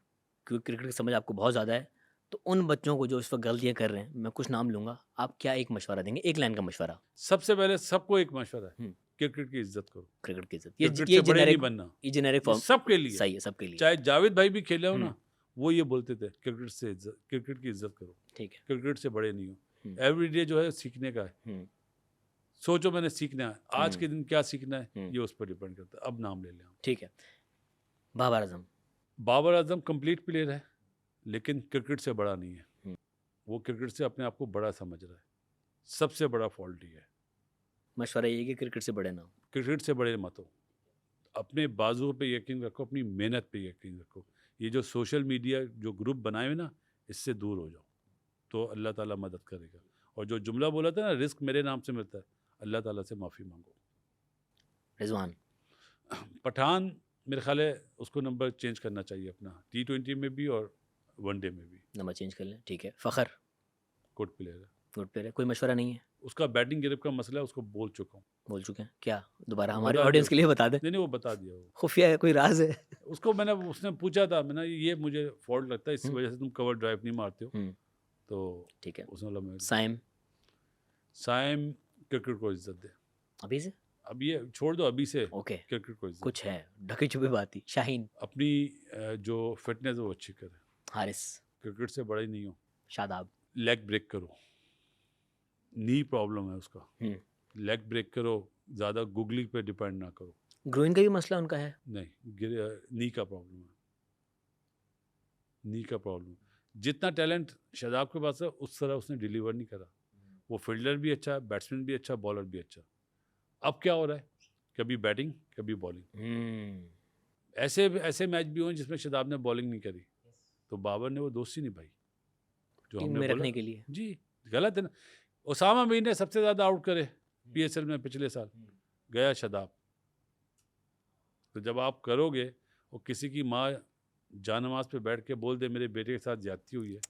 क्योंकि क्रिकेट की समझ आपको बहुत ज़्यादा है, तो उन बच्चों को जो इस वक्त गलतियाँ कर रहे हैं, मैं कुछ नाम लूँगा, आप क्या एक मशवरा देंगे, एक लाइन का मशवरा? सबसे पहले सबको एक मशवरा है, क्रिकेट की इज्जत करो। क्रिकेट की इज्जत, ये बड़े नहीं बनना, ये जेनेरिक फॉर्म सबके लिए सही है, सबके लिए। चाहे जावेद भाई भी खेले हो ना, वो ये बोलते थे क्रिकेट से इज्जत, क्रिकेट की इज्जत करो, ठीक है, क्रिकेट से बड़े नहीं हो। एवरीडे जो है सीखने का है, सोचो मैंने सीखना है, आज के दिन क्या सीखना है, ये उस पर डिपेंड करता है। अब नाम ले लें, ठीक है। बाबर आजम, बाबर आजम कंप्लीट प्लेयर है, लेकिन क्रिकेट से बड़ा नहीं है। वो क्रिकेट से अपने आप को बड़ा समझ रहा है, सबसे बड़ा फॉल्ट ही है। मशवरा ये कि क्रिकेट से बड़े ना हो, क्रिकेट से बड़े मत हो, अपने बाजुओं पे यकीन रखो, अपनी मेहनत पे यकीन रखो। ये जो सोशल मीडिया जो ग्रुप बनाए हुए ना, इससे दूर हो जाओ, तो अल्लाह ताला मदद करेगा। और जो जुमला बोला था ना, रिस्क मेरे नाम से मिलता है, अल्लाह ताला से माफ़ी मांगो। रिजवान पठान मेरे ख्याल है उसको नंबर चेंज करना चाहिए अपना, T20 में भी और वनडे में भी नंबर चेंज कर लें, ठीक है। फ़खर गुड प्लेयर है, गुड प्लेयर है, कोई मशवरा नहीं है? उसका बैटिंग ग्रिप का मसला है, उसको बोल चुका हूँ। बोल चुके हैं क्या? दोबारा हमारे ऑडियंस के लिए बता दें। नहीं वो बता दिया, वो खुफिया है, कोई राज है? उसको मैंने, उसने पूछा था, मैंने ये मुझे फॉल्ट लगता है, इस वजह से तुम कवर ड्राइव नहीं मारते हो, तो ठीक है। उसने बोला मैं साइम क्रिकेट को इज्जत दे, अभी से? अब ये छोड़ दो अभी से ओके, क्रिकेट को इज्जत। कुछ है ढकी छुपी बात ही। शाहीन, अपनी जो फिटनेस है वो अच्छी करे, हारिस, क्रिकेट से बड़े नहीं हो। शादाब। लेग ब्रेक करो, नी प्रॉब्लम है उसका, लेग ब्रेक करो, ज़्यादा गूगली पे डिपेंड ना करो। ग्रोइन का भी मसला उनका है। नहीं, नी का प्रॉब्लम है, नी का प्रॉब्लम। जितना टैलेंट शादाब के पास है उस तरह उसने डिलीवर नहीं करा। वो फील्डर भी अच्छा है, बैट्समैन भी अच्छा, बॉलर भी अच्छा। अब क्या हो रहा है, कभी बैटिंग कभी बॉलिंग। ऐसे ऐसे मैच भी हुए जिसमें शादाब ने बॉलिंग नहीं करी, तो बाबर ने वो दोस्ती निभाई जो टीम हमने में बोला। रखने के लिए। जी गलत है ना। उसामा मीर ने सबसे ज़्यादा आउट करे पीएसएल में पिछले साल, गया शादाब। तो जब आप करोगे और किसी की माँ जानमाज पे बैठ के बोल दे मेरे बेटे के साथ ज्यादती हुई है,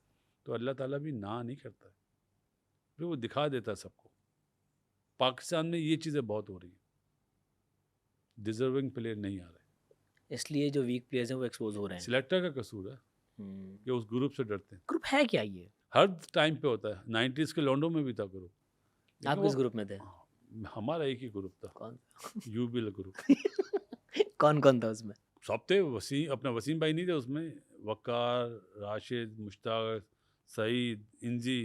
तो अल्लाह ताला भी ना नहीं करता है, फिर वो दिखा देता है सबको। पाकिस्तान में ये चीज़ें बहुत हो रही हैं, डिजर्विंग प्लेयर नहीं आ रहे, इसलिए जो वीक प्लेयर्स हैं वो एक्सपोज हो रहे हैं। सिलेक्टर का कसूर है कि उस ग्रुप से डरते हैं। ग्रुप है क्या ये? हर टाइम पे होता है, 90s के लॉन्डो में भी था ग्रुप। आप किस ग्रुप में थे? हमारा एक ही ग्रुप था, कौन? यूबिल ग्रुप। कौन कौन था उसमें? सब थे, अपना वसीम भाई नहीं थे उसमें, वकार, राशिद, मुश्ताक, सईद, इंजी।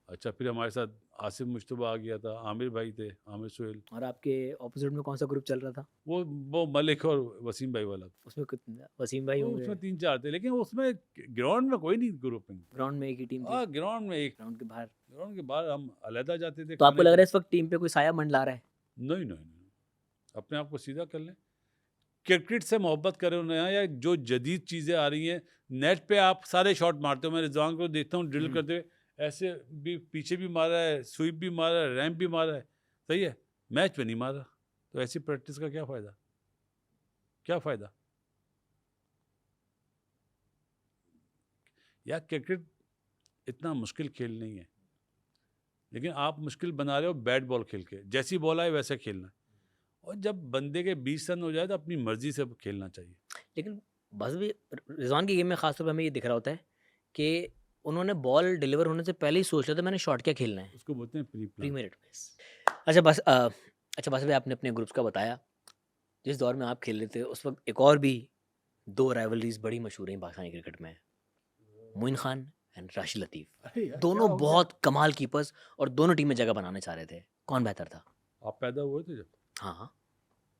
अच्छा, फिर हमारे साथ आसिफ मुश्तबा आ गया था, आमिर भाई थे, आमिर सुहेल। और आपके ऑपोजिट में कौन सा ग्रुप चल रहा था? वो मलिक और वसीम भाई वाला था। उसमें कितने? वसीम भाई होंगे। उसमें 3-4 थे, लेकिन उसमें ग्राउंड में कोई नहीं ग्रुप में। ग्राउंड में एक ही टीम थी। हाँ, ग्राउंड में एक, ग्राउंड के बाहर। ग्राउंड के बाहर हम अलहदा जाते थे। तो आपको लग रहा है इस वक्त टीम पे कोई साया मंडला रहा है? नहीं नहीं नहीं, अपने आप को सीधा कर लें, क्रिकेट से मोहब्बत करें उन्हें। या जो जदीद चीज़ें आ रही हैं, नेट पे आप सारे शॉट मारते हो, मैं रिजवान को देखता हूँ ड्रिल करते हुए, ऐसे भी पीछे भी मारा है, स्वीप भी मारा है, रैम्प भी मारा है, सही है, मैच में नहीं मारा। तो ऐसी प्रैक्टिस का क्या फ़ायदा, क्या फ़ायदा? या क्रिकेट इतना मुश्किल खेल नहीं है, लेकिन आप मुश्किल बना रहे हो बैट बॉल खेल के। जैसी बॉल आए वैसे खेलना है, और जब बंदे के 20 रन हो जाए तो अपनी मर्जी से खेलना चाहिए। लेकिन बस भी रिजवान की गेम में खासतौर पर हमें ये दिख रहा होता है कि उन्होंने बॉल डिलीवर होने से पहले ही सोच लिया था मैंने शॉट क्या खेलना है। उसको बोलते हैं प्री प्लान। मिनट अच्छा बस अच्छा बस भाई, आपने अपने ग्रुप्स का बताया। जिस दौर में आप खेल रहे थे उस वक्त एक और भी 2 राइवलरीज बड़ी मशहूर हैं पाकिस्तानी क्रिकेट में, मोइन खान एंड राशिद लतीफ़। दोनों बहुत कमाल कीपर्स और दोनों टीमें जगह बनाने चाह रहे थे। कौन बेहतर था? आप पैदा हुए थे जब? हाँ हाँ,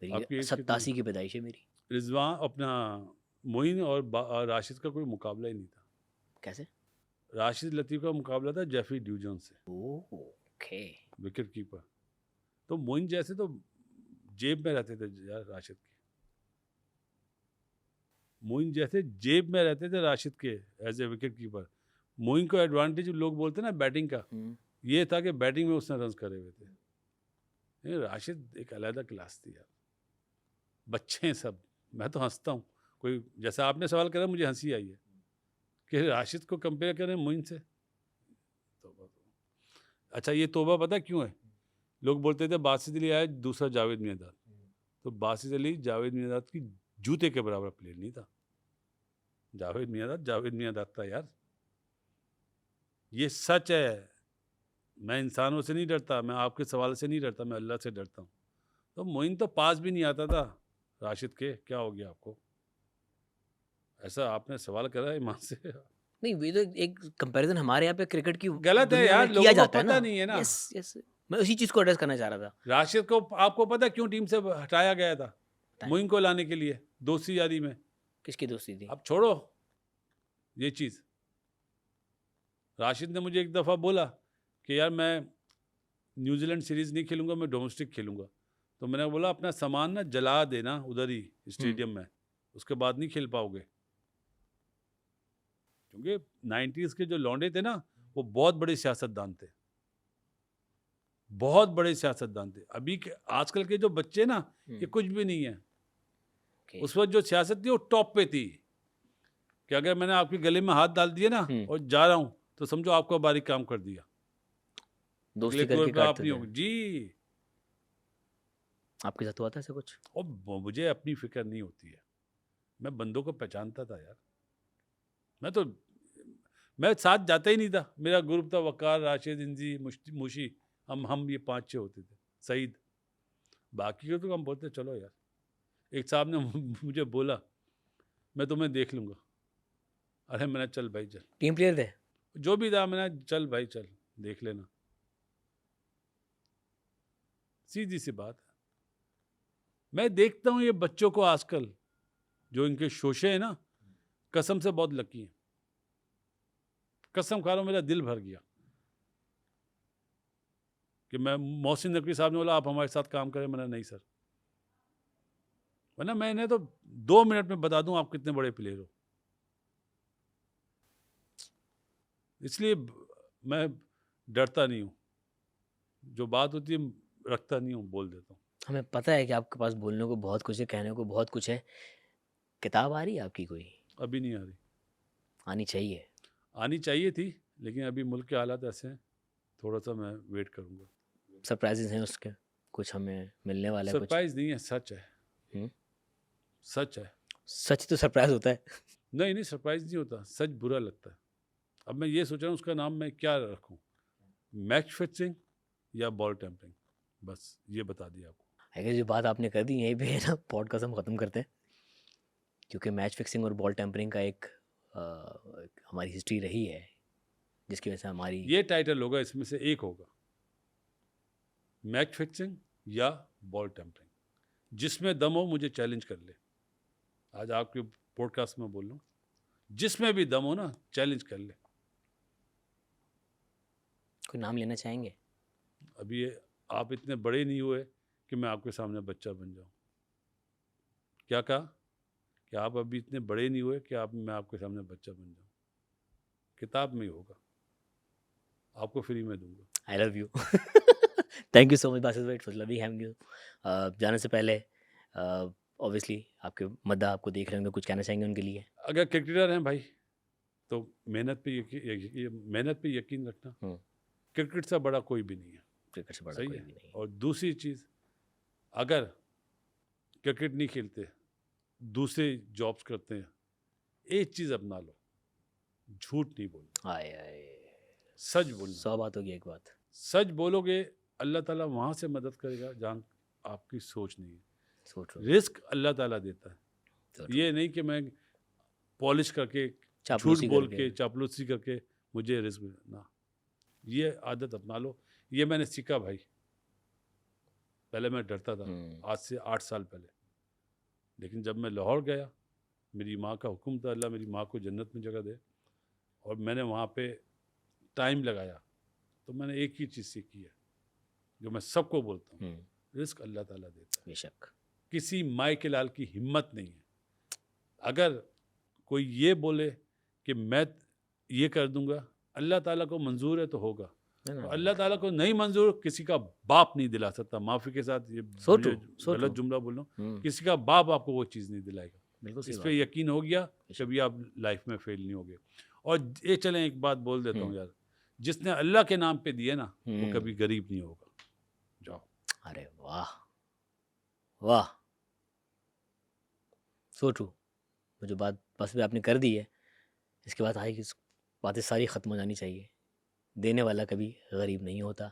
आपकी मेरी एज 87 की पैदाइश है मेरी। रिजवान अपना मोइन और राशिद का कोई मुकाबला ही नहीं था। कैसे? राशिद लतीफ़ का मुकाबला था जेफरी ड्यूजन से, ओके। Wicket keeper. तो मोइन जैसे तो जेब में रहते थे यार राशिद के, मोइन जैसे जेब में रहते थे राशिद के as a wicket keeper. Moin को एडवांटेज लोग बोलते हैं ना बैटिंग का, ये था कि बैटिंग में उसने रन करे हुए थे। राशिद एक अलग क्लास थी यार, बच्चे हैं सब। मैं तो हंसता हूँ, कोई जैसा आपने सवाल करा मुझे हंसी आई है कि राशिद को कंपेयर करें मोइन से। अच्छा, ये तोबा पता क्यों है? लोग बोलते थे बासित अली आया दूसरा जावेद मियांदाद, तो बासित अली जावेद मियांदाद की जूते के बराबर प्लेयर नहीं था। जावेद मियांदाद था यार, ये सच है। मैं इंसानों से नहीं डरता, मैं आपके सवाल से नहीं डरता, मैं अल्लाह से डरता हूँ। तो मोइन तो पास भी नहीं आता था राशिद के, क्या हो गया आपको? ऐसा आपने सवाल करा है ईमान से? नहीं, ये तो एक कंपैरिजन हमारे यहाँ पे क्रिकेट की गलत है यार, किया जाता है पता ना। नहीं है ना। यस यस, मैं उसी चीज को एड्रेस करना चाह रहा था। राशिद को आपको पता क्यों टीम से हटाया गया था? मोइन को लाने के लिए, दोस्ती यारी में। किसकी दोस्ती थी? अब छोड़ो ये चीज़। राशिद ने मुझे एक दफ़ा बोला कि यार मैं न्यूजीलैंड सीरीज़ नहीं खेलूंगा, मैं डोमेस्टिक खेलूंगा। तो मैंने बोला अपना सामान ना जला देना उधर ही स्टेडियम में, उसके बाद नहीं खेल पाओगे। क्योंकि 90s के जो लौंडे थे ना, वो बहुत बड़े सियासतदान थे, बहुत बड़े सियासतदान थे। अभी के आजकल के जो बच्चे ना, ये कुछ भी नहीं है। उस वक्त जो सियासत थी वो टॉप पे थी, कि अगर मैंने आपके गले में हाथ डाल दिया ना और जा रहा हूँ, तो समझो आपका बारीक काम कर दिया, दोस्ती करके काटते नहीं होगी जी। आपके साथ हुआ था ऐसा कुछ? और मुझे अपनी फिक्र नहीं होती है, मैं बंदों को पहचानता था यार। मैं साथ जाता ही नहीं था, मेरा ग्रुप था वकार, राशिद, इंजी, मुशी, हम ये 5-6 होते थे, सईद। बाकी को तो हम बोलते चलो यार। एक साहब ने मुझे बोला मैं तुम्हें देख लूँगा। अरे मैंने चल भाई चल, टीम प्लेयर थे? जो भी था मैंने चल भाई चल देख लेना। सीधी सी बात है। मैं देखता हूँ ये बच्चों को आजकल जो इनके शोशे हैं ना, कसम से बहुत लकी हैं। कसम खा रहा हूँ, मेरा दिल भर गया कि मैं मोहसिन नकवी साहब ने बोला आप हमारे साथ काम करें। मैंने नहीं सर, वरना मैंने तो 2 मिनट में बता दूं आप कितने बड़े प्लेयर हो। इसलिए मैं डरता नहीं हूँ, जो बात होती है रखता नहीं हूँ, बोल देता हूँ। हमें पता है कि आपके पास बोलने को बहुत कुछ है, कहने को बहुत कुछ है। किताब आ रही है आपकी कोई? अभी नहीं आ रही। आनी चाहिए। आनी चाहिए थी, लेकिन अभी मुल्क के हालात ऐसे हैं, थोड़ा सा मैं वेट करूँगा। सरप्राइजेस हैं उसके, कुछ हमें मिलने वाला है? कुछ सरप्राइज नहीं है, सच है। सच है। सच तो सरप्राइज होता है। नहीं नहीं, सरप्राइज नहीं होता, सच बुरा लगता है। अब मैं ये सोच रहा हूँ उसका नाम मैं क्या रखूँ, मैच फिक्सिंग या बॉल टेम्परिंग, बस ये बता दिया आपको। अगर जो बात आपने कर दी यहीं पे ना पॉडकास्ट हम ख़त्म करते हैं, क्योंकि मैच फिक्सिंग और बॉल टेम्परिंग का एक हमारी हिस्ट्री रही है, जिसकी वजह से हमारी ये टाइटल होगा, इसमें से एक होगा, मैच फिक्सिंग या बॉल टेम्परिंग। जिसमें दम हो मुझे चैलेंज कर ले। आज आपके पॉडकास्ट में बोल रहा हूँ, जिसमें भी दम हो ना चैलेंज कर ले। कोई नाम लेना चाहेंगे? अभी आप इतने बड़े नहीं हुए कि मैं आपके सामने बच्चा बन जाऊँ। क्या कहा कि आप अभी इतने बड़े नहीं हुए कि मैं आपके सामने बच्चा बन जाऊँ। किताब में ही होगा, आपको फ्री में दूंगा। I love you. Thank you so much Basit भाई, it was lovely having you. जाने से पहले ऑब्वियसली आपके मद्दा आपको देख रहे होंगे, कुछ कहना चाहेंगे उनके लिए? अगर क्रिकेटर हैं भाई तो मेहनत पे यकीन रखना। क्रिकेट से बड़ा कोई भी नहीं है। क्रिकेट से बड़ा सही कोई है। भी नहीं। और दूसरी चीज़, अगर क्रिकेट नहीं खेलते, दूसरे जॉब्स करते हैं, एक चीज़ अपना लो, झूठ नहीं बोलना। आए आए, सच बोलना। 100 बात होगी एक बात। सच बोलोगे अल्लाह ताला वहाँ से मदद करेगा जहाँ आपकी सोच नहीं है। सोचो, रिस्क अल्लाह ताला देता है। सोचो। ये नहीं कि मैं पॉलिश करके, झूठ चापलूसी बोल करके। के, चापलूसी करके मुझे रिस्क ना, ये आदत अपना लो। ये मैंने सीखा भाई। पहले मैं डरता था, आज से 8 साल पहले। लेकिन जब मैं लाहौर गया, मेरी माँ का हुक्म था, अल्लाह मेरी माँ को जन्नत में जगह दे, और मैंने वहाँ पे टाइम लगाया, तो मैंने एक ही चीज़ सीखी है जो मैं सबको बोलता हूँ, रिस्क अल्लाह ताला देता है। बेशक। किसी माई के लाल की हिम्मत नहीं है। अगर कोई ये बोले कि मैं ये कर दूंगा, अल्लाह ताला को मंजूर है तो होगा, और अल्लाह ताला को नहीं मंजूर, किसी का बाप नहीं दिला सकता। माफ़ी के साथ ये गलत जुमला बोल रहा हूँ, किसी का बाप आपको वो चीज़ नहीं दिलाएगा। बिल्कुल इस पे यकीन हो गया, कभी आप लाइफ में फेल नहीं होगे। और ये चलें, एक बात बोल देता हूँ यार, जिसने अल्लाह के नाम पे दिए ना, वो कभी गरीब नहीं होगा। जाओ। अरे वाह वाह, सो ट्रू। जो बात बस भी आपने कर दी है, इसके बाद आए कि बातें सारी ख़त्म हो जानी चाहिए। देने वाला कभी गरीब नहीं होता।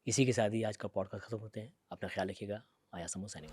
इसी के साथ ही आज का पॉडकास्ट ख़त्म होते हैं। अपना ख्याल रखिएगा। आया समोसा नहीं।